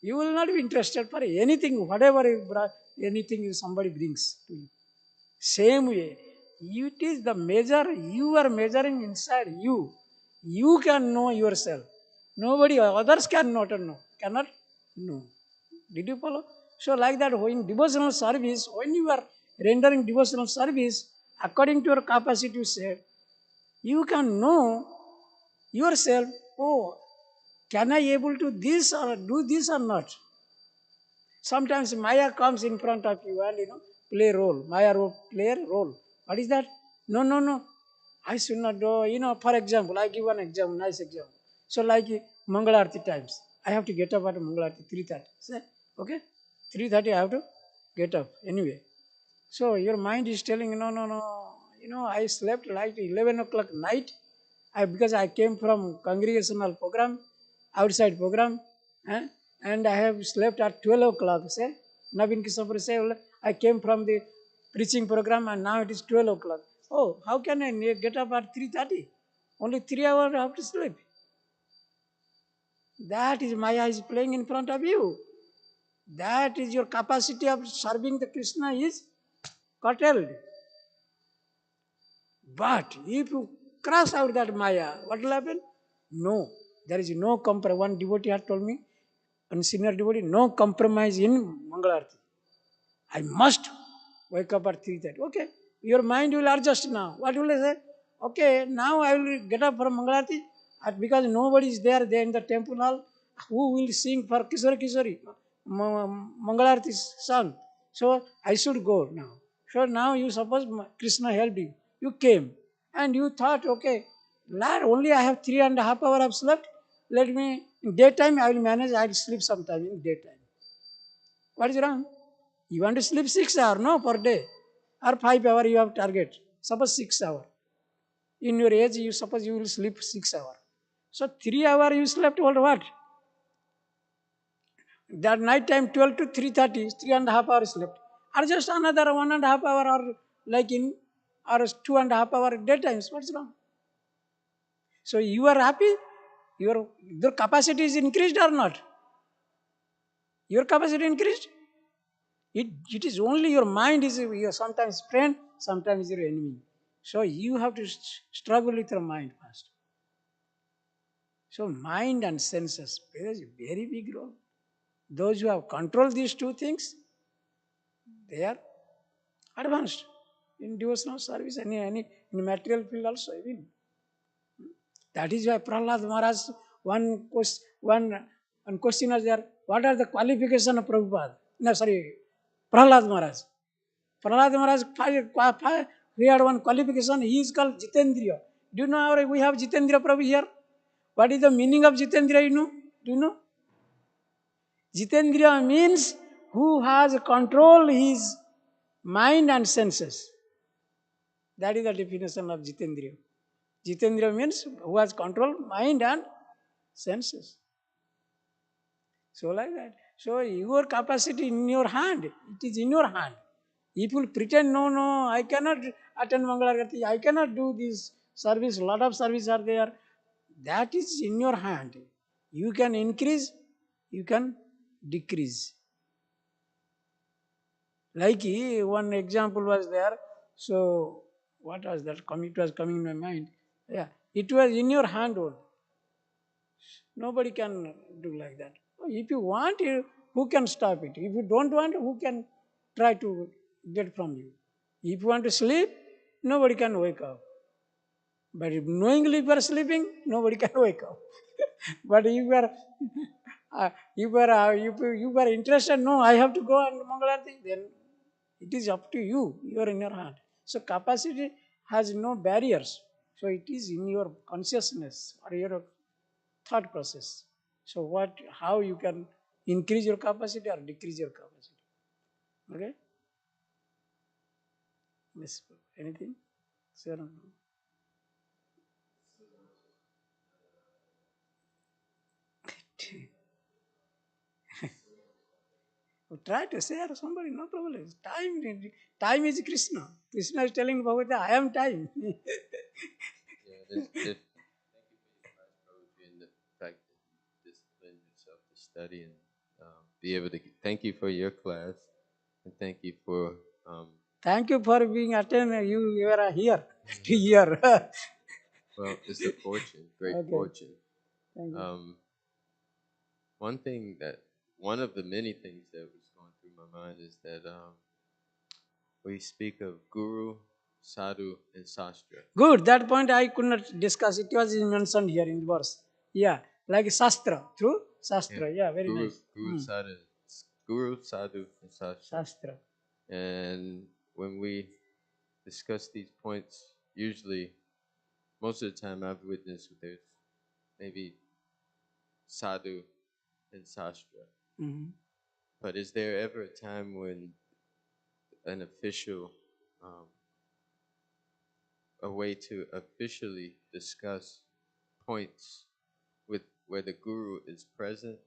you will not be interested for anything, whatever anything somebody brings to you. Same way, it is the measure you are measuring inside you. You can know yourself. Nobody, others cannot know. Cannot know. Did you follow? So like that, when devotional service, when you are rendering devotional service, according to your capacity, you say, you can know yourself, oh, can I able to this or do this or not? Sometimes Maya comes in front of you and play role. Maya play a role. What is that? No, no, no. I should not do. For example, I give one example, nice example. So like Mangalarti times, I have to get up at Mangalarti 3:30. Say, okay, 3:30 I have to get up anyway. So your mind is telling, no, no, no. I slept like 11 o'clock night. Because I came from congregational program, outside program, eh, and I have slept at 12 o'clock. Say, Navin Kisapur say, I came from the preaching program and now it is 12 o'clock. Oh, how can I get up at 3:30? Only 3 hours I have to sleep. That is Maya is playing in front of you. That is your capacity of serving the Krishna is curtailed. But if you cross out that Maya, what will happen? No. There is no compromise. One devotee had told me, one senior devotee, no compromise in Mangalarti. I must wake up at 3:30. Okay, your mind will adjust now. What will I say? Okay, now I will get up for Mangalarti because nobody is there in the temple hall. Who will sing for Kishori Kishori? Mangalarti song. So I should go now. So now you suppose Krishna helped you. You came and you thought, okay, Lord, only I have 3.5 hours of slept. Let me, in daytime I will manage, I will sleep sometime in daytime. What is wrong? You want to sleep 6 hours, no, per day. Or 5 hours you have target. Suppose 6 hours. In your age, you suppose you will sleep 6 hours. So 3 hours you slept or what? That night time 12 to 3:30, 3.5 hours slept. Or just another 1.5 hour or like in or 2.5 hours daytimes. What's wrong? So you are happy? Your capacity is increased or not? Your capacity increased? It is only your mind is your sometimes friend, sometimes your enemy. So you have to struggle with your mind first. So mind and senses plays a very big role. Those who have controlled these two things, they are advanced in devotional service, any in material field also even. That is why Prahlad Maharaj, one question is there, what are the qualifications of Prabhupada? No, sorry, Prahlad Maharaj. Prahlad Maharaj, he had one qualification, he is called Jitendriya. Do you know we have Jitendriya Prabhu here? What is the meaning of Jitendriya, you know? Do you know? Jitendriya means who has control his mind and senses. That is the definition of Jitendriya. Jitendriya means who has control mind and senses. So like that. So your capacity in your hand, it is in your hand. If you pretend, no, no, I cannot attend Mangalarati, I cannot do this service, lot of service are there, that is in your hand. You can increase, you can decrease. Like one example was there. So what was that? It was coming in my mind. Yeah, it was in your hand only. Nobody can do like that. If you want, who can stop it? If you don't want, who can try to get from you? If you want to sleep, nobody can wake up. But if knowingly you are sleeping, nobody can wake up. But if you are, if you are interested, no, I have to go and Mangalarti, then it is up to you. You are in your hand. So capacity has no barriers. So it is in your consciousness or your thought process. So how you can increase your capacity or decrease your capacity. Okay? Yes. Anything? Sir? Try to share somebody, no problem. Time is Krishna. Krishna is telling Bhagavad, I am time. Yeah, there's thank you for your class, Prabhuji, and the fact that you disciplined yourself to study and be able to. Thank you for your class, and thank you for. Thank you for being attended. You are here to hear. Well, it's a fortune, great Okay. fortune. Thank you. One thing that one of the many things that was going through my mind is that we speak of Guru, Sadhu, and Sastra. Good. That point I could not discuss. It was mentioned here in the verse. Yeah. Like Shastra. Through Shastra. Yeah. Very Guru, nice. Guru, Sadhu, and Sastra. Shastra. And when we discuss these points, usually, most of the time I've witnessed there's maybe Sadhu and Sastra. Mhm. But is there ever a time when an official, a way to officially discuss points with where the Guru is present,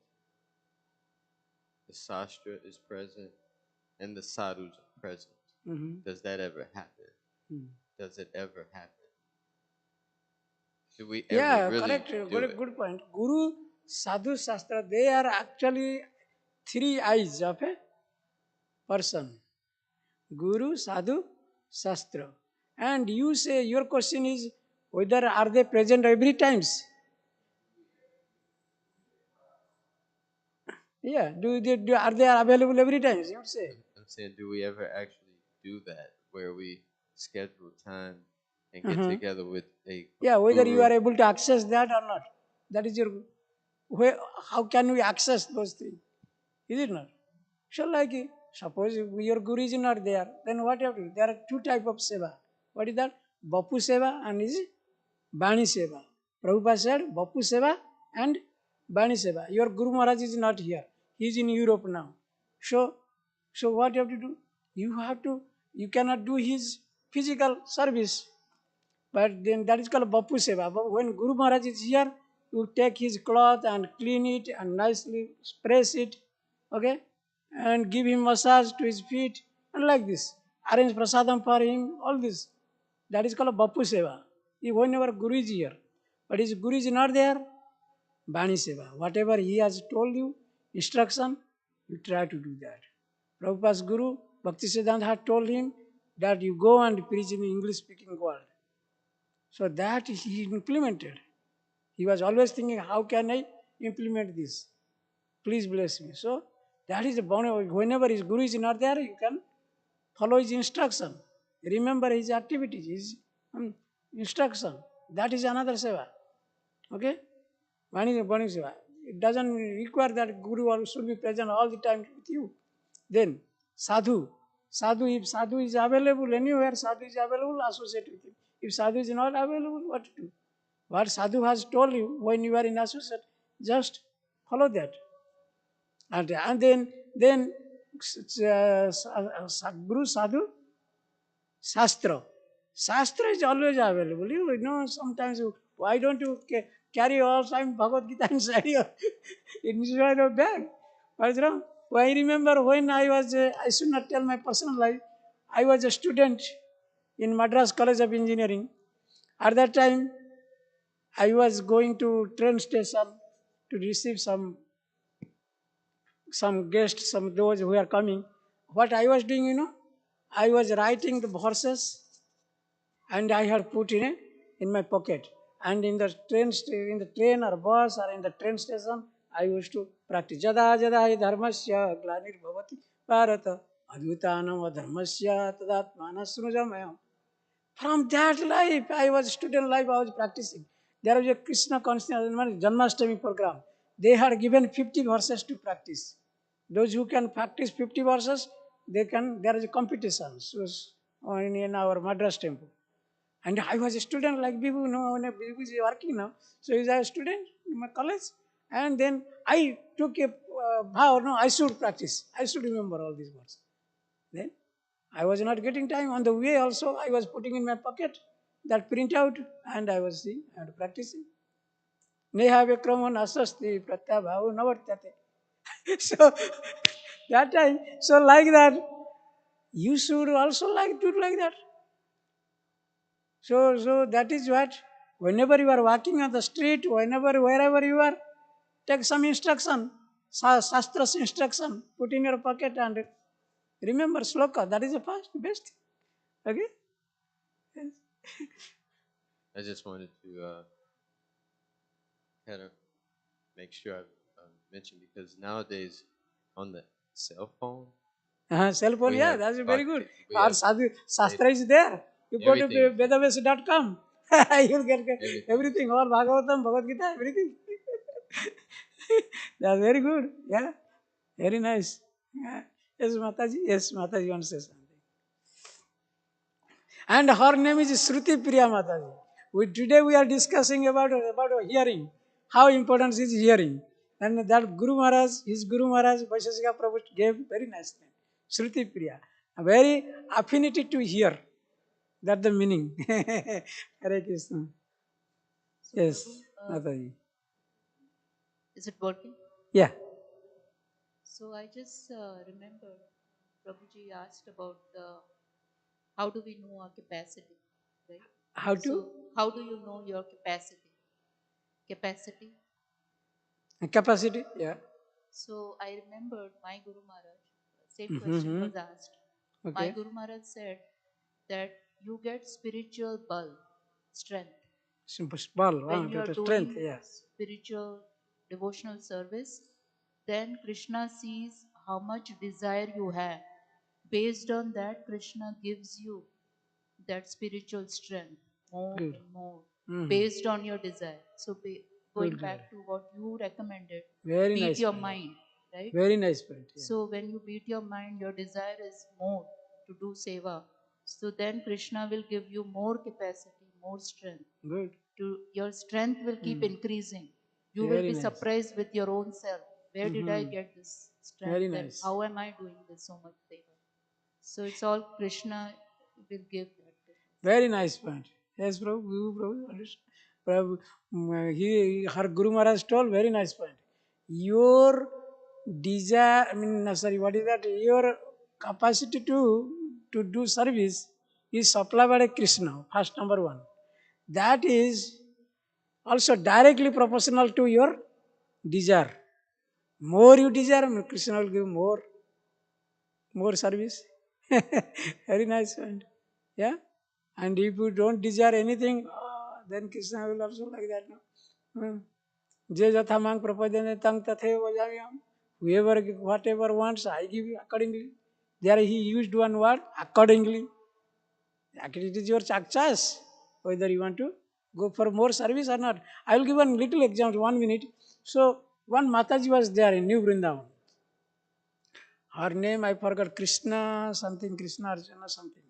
the Sastra is present, and the Sadhus are present? Mhm. Does that ever happen? Mhm. Does it ever happen? Do we ever Yeah, really correct. do Good, it? good point. Guru, Sadhu, Shastra, they are actually three eyes of a person. Guru, Sadhu, Shastra. And you say your question is whether are they present every times? Yeah. Are they available every time? You would say. I'm saying, do we ever actually do that where we schedule time and get Uh-huh. together with a Yeah, whether you guru? are able to access that or not. That is your how can we access those things? Is it not? So like suppose if your guru is not there, then what you have to do? There are two type of seva. What is that? Bapu seva and is Bani seva. Prabhupada said Bapu seva and Bani seva. Your Guru Maharaj is not here. He is in Europe now. So so what you have to do? You cannot do his physical service. But then that is called Bapu Seva. But when Guru Maharaj is here, you take his cloth and clean it and nicely press it, okay, and give him massage to his feet, and like this. Arrange prasadam for him, all this. That is called Bapu Seva. Whenever Guru is here. But his Guru is not there, Bani Seva. Whatever he has told you, instruction, you try to do that. Prabhupada's Guru, Bhakti Siddhanta had told him that you go and preach in the English speaking world. So that he implemented. He was always thinking, how can I implement this? Please bless me. So that is the boundary. Whenever his guru is not there, you can follow his instruction. Remember his activities, his instruction. That is another seva. Okay? Burning seva. It doesn't require that guru should be present all the time with you. Then sadhu. If sadhu is available anywhere, sadhu is available, associate with him. If sadhu is not available, what to do? What sadhu has told you when you are in associate, just follow that. And then Guru Sadhu Shastra. Shastra is always available. You know, sometimes why don't you carry all time Bhagavad Gita inside inside your bag? What's wrong? I remember when I should not tell my personal life. I was a student in Madras College of Engineering. At that time, I was going to train station to receive some guests, some those who are coming. What I was doing, I was writing the verses and I had put in my pocket. And in the in the train or bus or in the train station, I used to practice. Jada jada hi dharmasya glanir bhavati bharata adhutanam adharmasya tadatmana srujamayam. From that life, I was student life, I was practicing. There was a Krishna consciousness Janmashtami program. They had given 50 verses to practice. Those who can practice 50 verses, there is a competition in our Madras temple. And I was a student like Bibu, when Bibu is working now. So he was a student in my college. And then I took a vow, I should practice. I should remember all these words. Then I was not getting time. On the way also, I was putting in my pocket that printout and I was seeing and practicing. Neha Vikramon Asasti Pratyabhavu Navartate. So that time, so like that, you should also do like that. So that is what, whenever you are walking on the street, wherever you are, take some instruction, Shastra's instruction, put in your pocket and remember sloka. That is the best. Okay? Yes. I just wanted to kind of make sure I mentioned, because nowadays on the cell phone, Cell phone, we yeah, have that's very good. we Our have Shastra is there. You go to everything. vedavyas.com, you'll get everything, all Bhagavatam, Bhagavad Gita, everything. That's very good. Yeah, very nice. Yeah. Yes, Mataji. Yes, Mataji wants to say something. And her name is Shruti Priya Mataji. Today we are discussing about hearing. How important is hearing. And that Guru Maharaj, his Guru Maharaj, Vaisheshika Prabhu gave very nice name. Shruti Priya. A very affinity to hear. That's the meaning. Hare Krishna. Yes, Mataji. Is it working? Yeah. So I just remember Prabhuji asked about how do we know our capacity, right? How to? So how do you know your capacity? Capacity. Capacity? Yeah. So I remembered my Guru Maharaj, same Mm-hmm. question was asked. My Okay. Guru Maharaj said that you get spiritual bal, strength. Simple ball. When you are Strength. doing Yeah. spiritual devotional service, then Krishna sees how much desire you have. Based on that, Krishna gives you that spiritual strength more Good. and more Mm-hmm. based on your desire. So, going Good, back to what you recommended, very beat nice your point. mind, right? Very nice point. Yeah. So, when you beat your mind, your desire is more to do seva. So, then Krishna will give you more capacity, more strength. Good. Your strength will keep increasing. You will Very be nice. surprised with your own self. Where did I get this strength? Very And nice. how am I doing this so much seva? So it's all Krishna will give that to us. Very nice point. Yes, Prabhu. Prabhu, her Guru Maharaj told very nice point. Your desire, what is that? Your capacity to do service is supplied by Krishna, first number one. That is also directly proportional to your desire. More you desire, Krishna will give more service. Very nice point. Yeah. And if you don't desire anything, then Krishna will also like that. No? Je jatha mang prapadane tang tathe vajamyam. Whoever, whatever wants, I give you accordingly. There he used one word, accordingly. Actually, it is your choice whether you want to go for more service or not. I will give one little example, 1 minute. So, one Mataji was there in New Vrindavan. Her name I forgot, Krishna something, Krishna Arjuna something.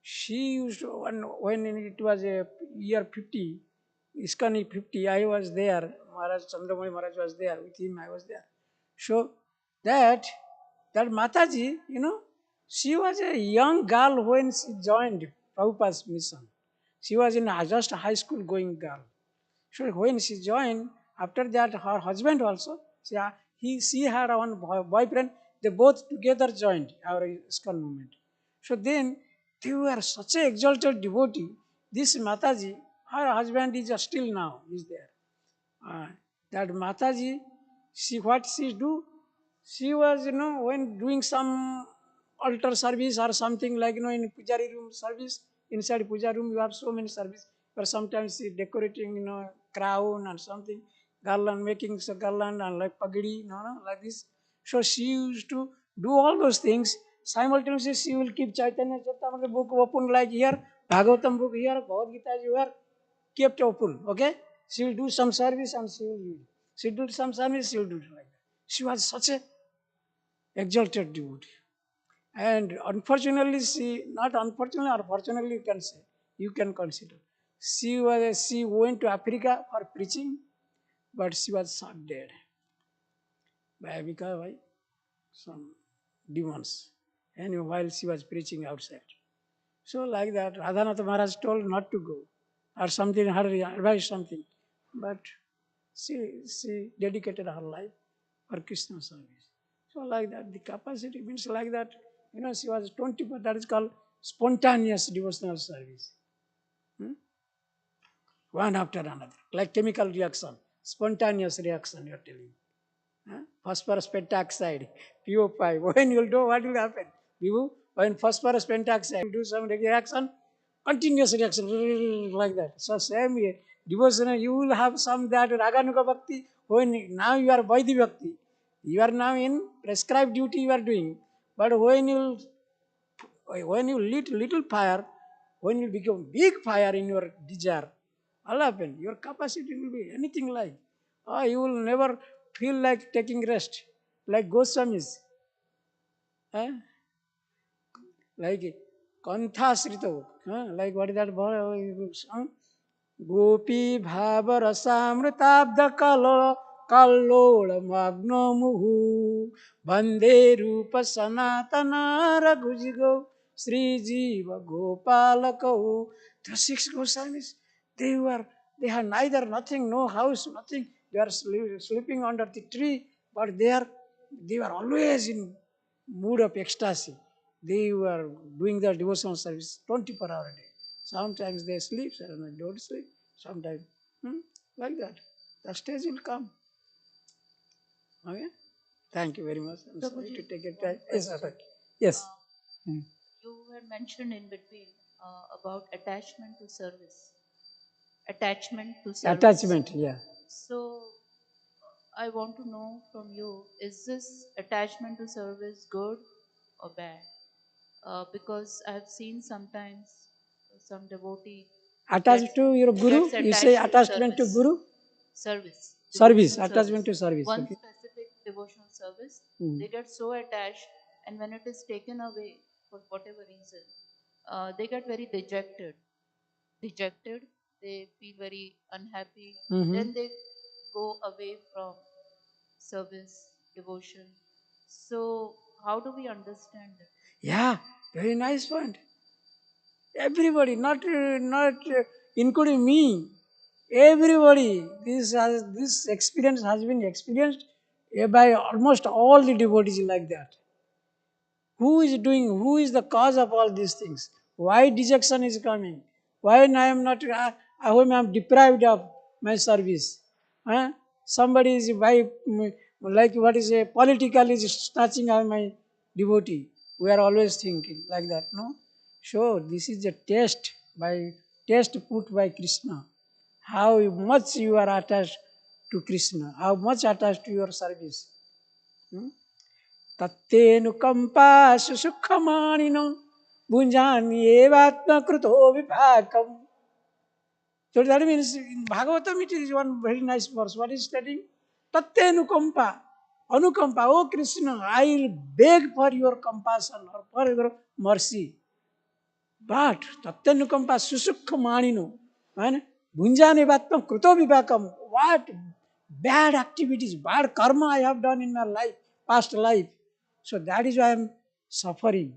She used to, when it was a year 50, Iskani 50, I was there. Maharaj Chandramani Maharaj was there. With him I was there. So that Mataji, she was a young girl when she joined Prabhupada's mission. She was in just a high school going girl. So when she joined, after that her husband also, she had one boyfriend. They both together joined our ISKCON movement. So then they were such a exalted devotee. This Mataji, her husband is still now, is there. That Mataji, what she do? She was, when doing some altar service or something like, in pujari room service, inside puja room you have so many service, but sometimes she decorating, crown and something, garland, making some garland and like pagadi, like this. So she used to do all those things. Simultaneously, she will keep Chaitanya Charitamrita book open like here, Bhagavatam book here, Bhagavad Gita here, kept open. Okay, she will do some service and she will use. She will do some service, she will do it like that. She was such a exalted devotee. And unfortunately, not unfortunately or fortunately, you can say, you can consider. She went to Africa for preaching, but she was shot dead by some demons. And while she was preaching outside. So like that, Radhanath Maharaj told not to go, or something, her advice something. But she dedicated her life for Krishna service. So like that, the capacity means like that, she was 20, but that is called spontaneous devotional service. One after another, like chemical reaction, spontaneous reaction, you are telling. Phosphorus pentoxide, PO5. When you will do, what will happen? When phosphorus pentoxide will do some reaction, continuous reaction, like that. So same way, devotional, you will have some that Raganuga Bhakti, when now you are Vaidhi Bhakti. You are now in prescribed duty you are doing. But when you lit little fire, when you become big fire in your desire, all happen. Your capacity will be anything like. You will never feel like taking rest, like Goswamis. Like Kantha Srito. Like what is that? Gopi Bhava Rasamritabda Kallol Magno Muhu Bande Rupa Sanatana Raghujigo Sri Jiva Gopalakau. The six Goswamis, they have neither nothing, no house, nothing. They are sleeping under the tree, but they were always in mood of ecstasy. They were doing their devotional service 24 hours a day. Sometimes they sleep, sometimes they don't sleep, sometimes like that. The stage will come. Okay? Thank you very much. I'm sorry to take your time. Yes, sir. Yes. You had mentioned in between about attachment to service. Attachment to service. Attachment, yeah. So I want to know from you, is this attachment to service good or bad? Because I've seen sometimes some devotee Attached to your guru? gets You say attached to attachment to service. guru? Service. Service, Devotional attachment to service. One Okay. specific devotional service, they get so attached, and when it is taken away for whatever reason, they get very dejected. They feel very unhappy. Then they go away from service, devotion. So, how do we understand that? Yeah, very nice point. Everybody, not including me. Everybody, this experience has been experienced by almost all the devotees like that. Who is the cause of all these things? Why dejection is coming? Why I am not, I am deprived of my service? Somebody is like what is a political is snatching out my devotee. We are always thinking like that, no? So this is a test put by Krishna. How much you are attached to Krishna, how much attached to your service. तत्तेनुकंपा सुसुखमानिनो भुंजान्येवात्म कृतो विभाकम. So that means in Bhagavatam it is one very nice verse. What is studying? Tattenukampa. Anukampa. Oh Krishna, I will beg for your compassion or for your mercy. But Tattenukampa susukhamanino. And Bhunjanevatma Kruto Vipakam. What bad activities, bad karma I have done in my life, past life. So that is why I am suffering.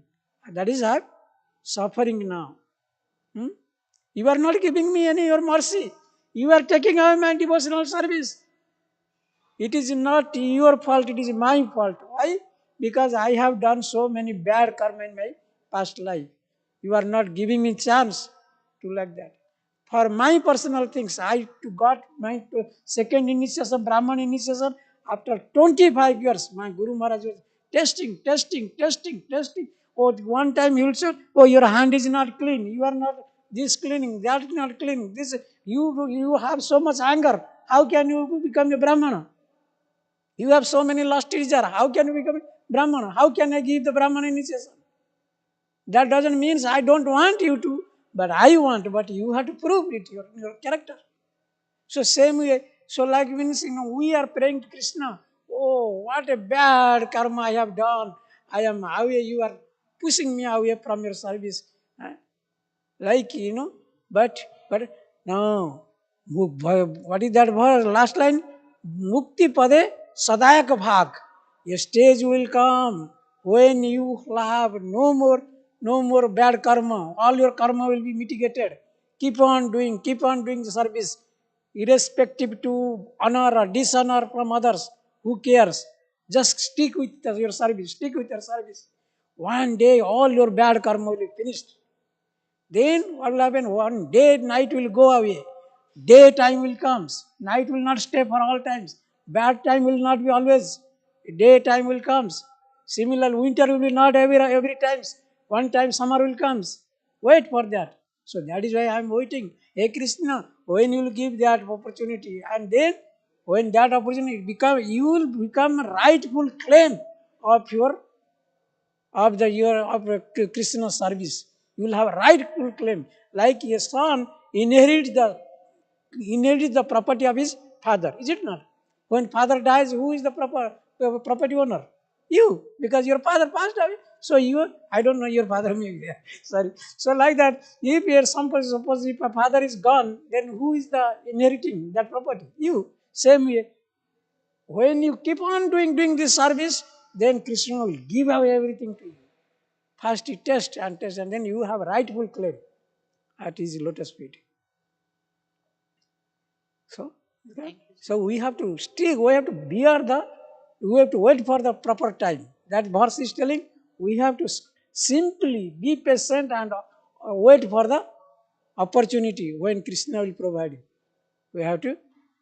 That is why I am suffering now. You are not giving me any your mercy. You are taking away my devotional service. It is not your fault, it is my fault. Why? Because I have done so many bad karma in my past life. You are not giving me chance to like that. For my personal things, I got my second initiation, Brahman initiation, after 25 years. My Guru Maharaj was testing. Oh, one time he will say, oh, your hand is not clean. You are not this cleaning, that is not cleaning. This you have so much anger. How can you become a Brahmana? You have so many lost teacher. How can you become a Brahmana? How can I give the Brahmana initiation? That doesn't mean I don't want you to, but I want, but you have to prove it, your character. So same way, so like means, we are praying to Krishna. Oh, what a bad karma I have done. I am away, you are pushing me away from your service. Like, but no. What is that verse? Last line? Mukti pade sadayak bhag. A stage will come when you have no more bad karma. All your karma will be mitigated. Keep on doing the service, irrespective to honor or dishonor from others. Who cares? Just stick with your service. Stick with your service. One day, all your bad karma will be finished. Then what will happen? One day, night will go away. Daytime will come. Night will not stay for all times. Bad time will not be always. Daytime will come. Similar, winter will be not every times. One time summer will comes. Wait for that. So that is why I am waiting. Hey Krishna, when you will give that opportunity, and then when that opportunity become, you will become rightful claim of your of the year of Krishna service. You will have a rightful claim. Like a son inherits the property of his father. Is it not? When father dies, who is the property owner? You, because your father passed away. So you, I don't know your father maybe. Sorry. So like that, if you're suppose if a father is gone, then who is the inheriting that property? You. Same way. When you keep on doing this service, then Krishna will give away everything to you. First you test, and then you have rightful claim at his lotus feet. So, Thank you. so we have to stick, we have to wait for the proper time. That verse is telling, we have to simply be patient and wait for the opportunity when Krishna will provide you. We have to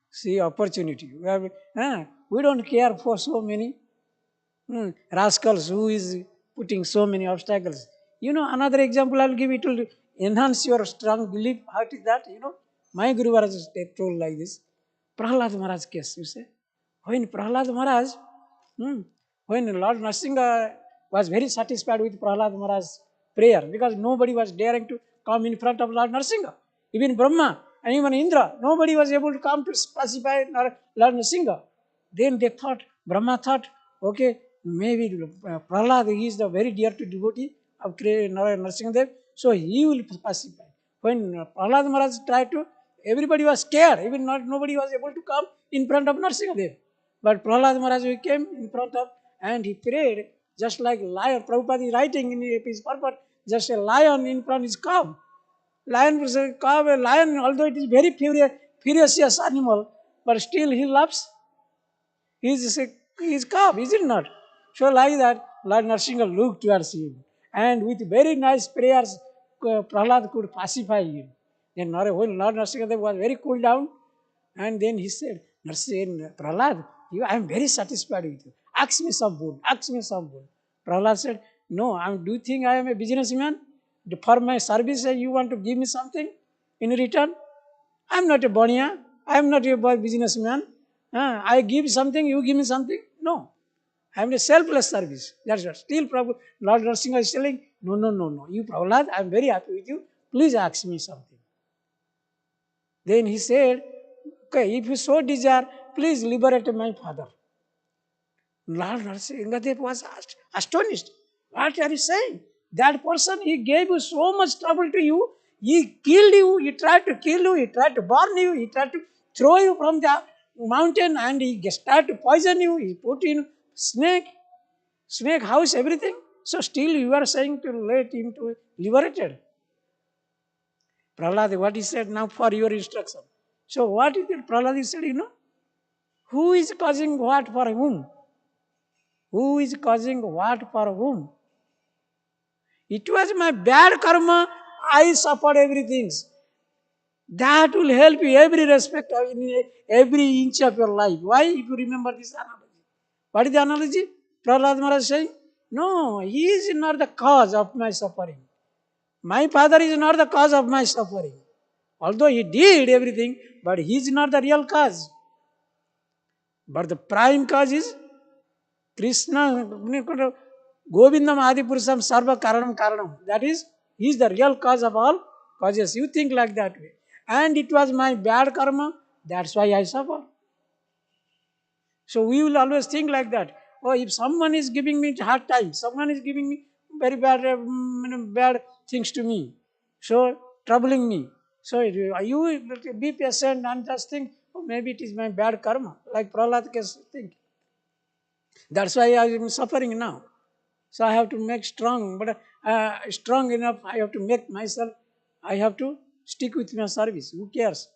see opportunity. We don't care for so many rascals who is putting so many obstacles. Another example I'll give, it will enhance your strong belief. How is that? My Guru Maharaj told like this. Prahlad Maharaj case, you say. When Prahlad Maharaj, when Lord Narasimha was very satisfied with Prahlad Maharaj's prayer, because nobody was daring to come in front of Lord Narasimha. Even Brahma and even Indra, nobody was able to come to pacify Lord Narasimha. Then they thought, Brahma thought, okay, maybe Prahlad, he is the very dear to devotee of Narasimha, so he will pacify. When Prahlad Maharaj tried to, everybody was scared, even nobody was able to come in front of Narasimha. But Prahlad Maharaj came in front of, and he prayed just like lion. Prabhupada is writing in his purport, just a lion in front is calm. Lion is a calm, a lion, although it is very furious animal, but still he loves. He is calm, is it not? So like that, Lord Narasimha looked towards him, and with very nice prayers, Prahlad could pacify him. Then when Lord Narasimha was very cool down, and then he said, Prahlad, I am very satisfied with you. Ask me some boon. Prahlad said, no, do you think I am a businessman? For my service, you want to give me something in return? I am not a boniya. I am not a businessman. I give something, you give me something. No. I am a selfless service. That's what. Still, Lord Narasimha is telling, no. You, Prahlad, I am very happy with you. Please ask me something. Then he said, okay, if you so desire, please liberate my father. Lord Narasimha was astonished. What are you saying? That person, he gave you so much trouble to you. He killed you. He tried to kill you. He tried to burn you. He tried to throw you from the mountain, and he started to poison you. He put in snake house, everything. So still you are saying to let him to liberated. Prahlad, what he said now for your instruction. So what is it? Prahlad said, who is causing what for whom? Who is causing what for whom? It was my bad karma. I suffered everything. That will help you every respect of in every inch of your life. Why? If you remember this analogy. What is the analogy? Prahlad Maharaj is saying, no, he is not the cause of my suffering. My father is not the cause of my suffering. Although he did everything, but he is not the real cause. But the prime cause is Krishna, Govindam Adipurusam Sarva Karanam Karanam. That is, he is the real cause of all causes. You think like that way. And it was my bad karma, that's why I suffer. So we will always think like that. Oh, if someone is giving me hard time, someone is giving me very bad, bad things to me, so troubling me. So you be patient and just think, oh, maybe it is my bad karma, like Prahlad case think. That's why I am suffering now. So I have to make strong, but strong enough, I have to make myself, I have to stick with my service. Who cares?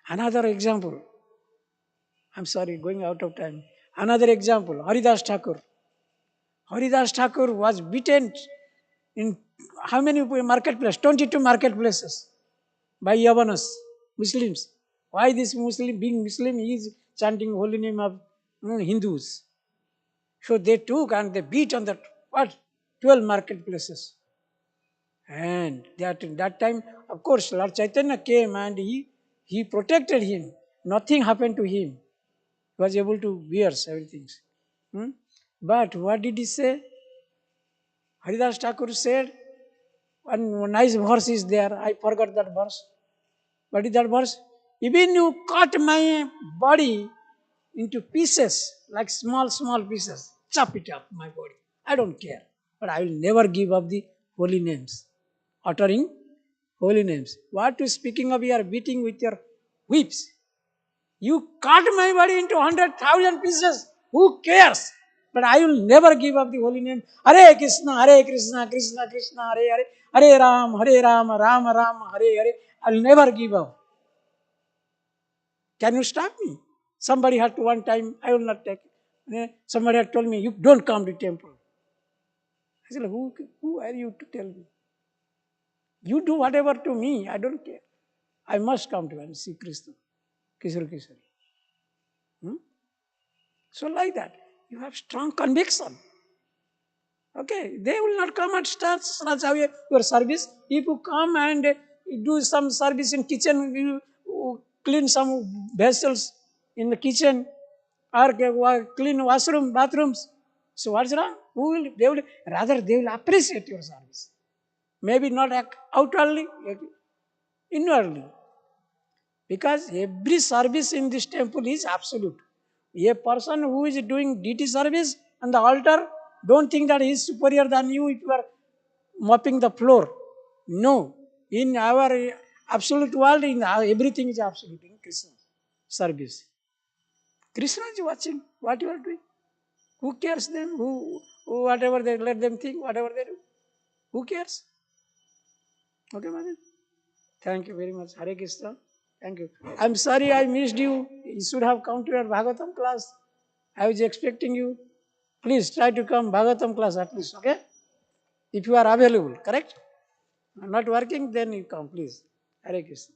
Another example. I'm sorry, going out of time. Another example, Haridas Thakur. Haridas Thakur was beaten in how many marketplaces? 22 marketplaces by Yavanas, Muslims. Why this Muslim, being Muslim, he is chanting holy name of Hindus. So they took and they beat on the what? 12 marketplaces. And that time, of course, Lord Chaitanya came and he protected him. Nothing happened to him. He was able to bear everything. But what did he say? Haridas Thakur said, one nice verse is there. I forgot that verse. What is that verse? Even you cut my body into pieces, like small pieces, chop it up, my body. I don't care. But I will never give up the holy names. Uttering holy names. What you speaking of, you are beating with your whips. You cut my body into 100,000 pieces. Who cares? But I will never give up the holy name. Hare Krishna, Krishna Krishna, Hare Hare. Hare Ram, Ram Ram, Hare Hare. I will never give up. Can you stop me? Somebody had to one time, I will not take it. Somebody had told me, you don't come to temple. I said, who are you to tell me? You do whatever to me, I don't care. I must come to and see Krishna. Kishore. So like that, you have strong conviction. Okay, they will not come and start your service. If you come and do some service in kitchen, you clean some vessels in the kitchen or clean washroom, bathrooms. So what's wrong? They will appreciate your service. Maybe not outwardly, inwardly. Because every service in this temple is absolute. A person who is doing deity service on the altar, don't think that he is superior than you if you are mopping the floor. No. In our absolute world, everything is absolute in Krishna service. Krishna is watching what you are doing. Who cares them? Whatever they let them think, whatever they do. Who cares? Okay, Madam. Thank you very much. Hare Krishna. Thank you. I'm sorry I missed you. You should have come to your Bhagavatam class. I was expecting you. Please try to come Bhagavatam class at least, okay? If you are available, correct? I'm not working, then you come, please. Hare Krishna.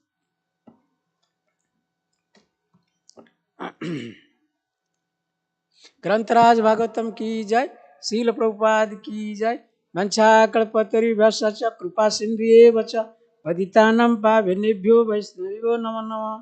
ग्रंथराज Bhagavatam की जय, शील प्रभुपाद की जय। वंशाकल्पतरुभ्यश्च कृपा सिन्धुभ्यश्च पतितानां पावनेभ्यो वैष्णवेभ्यो नमो नमः।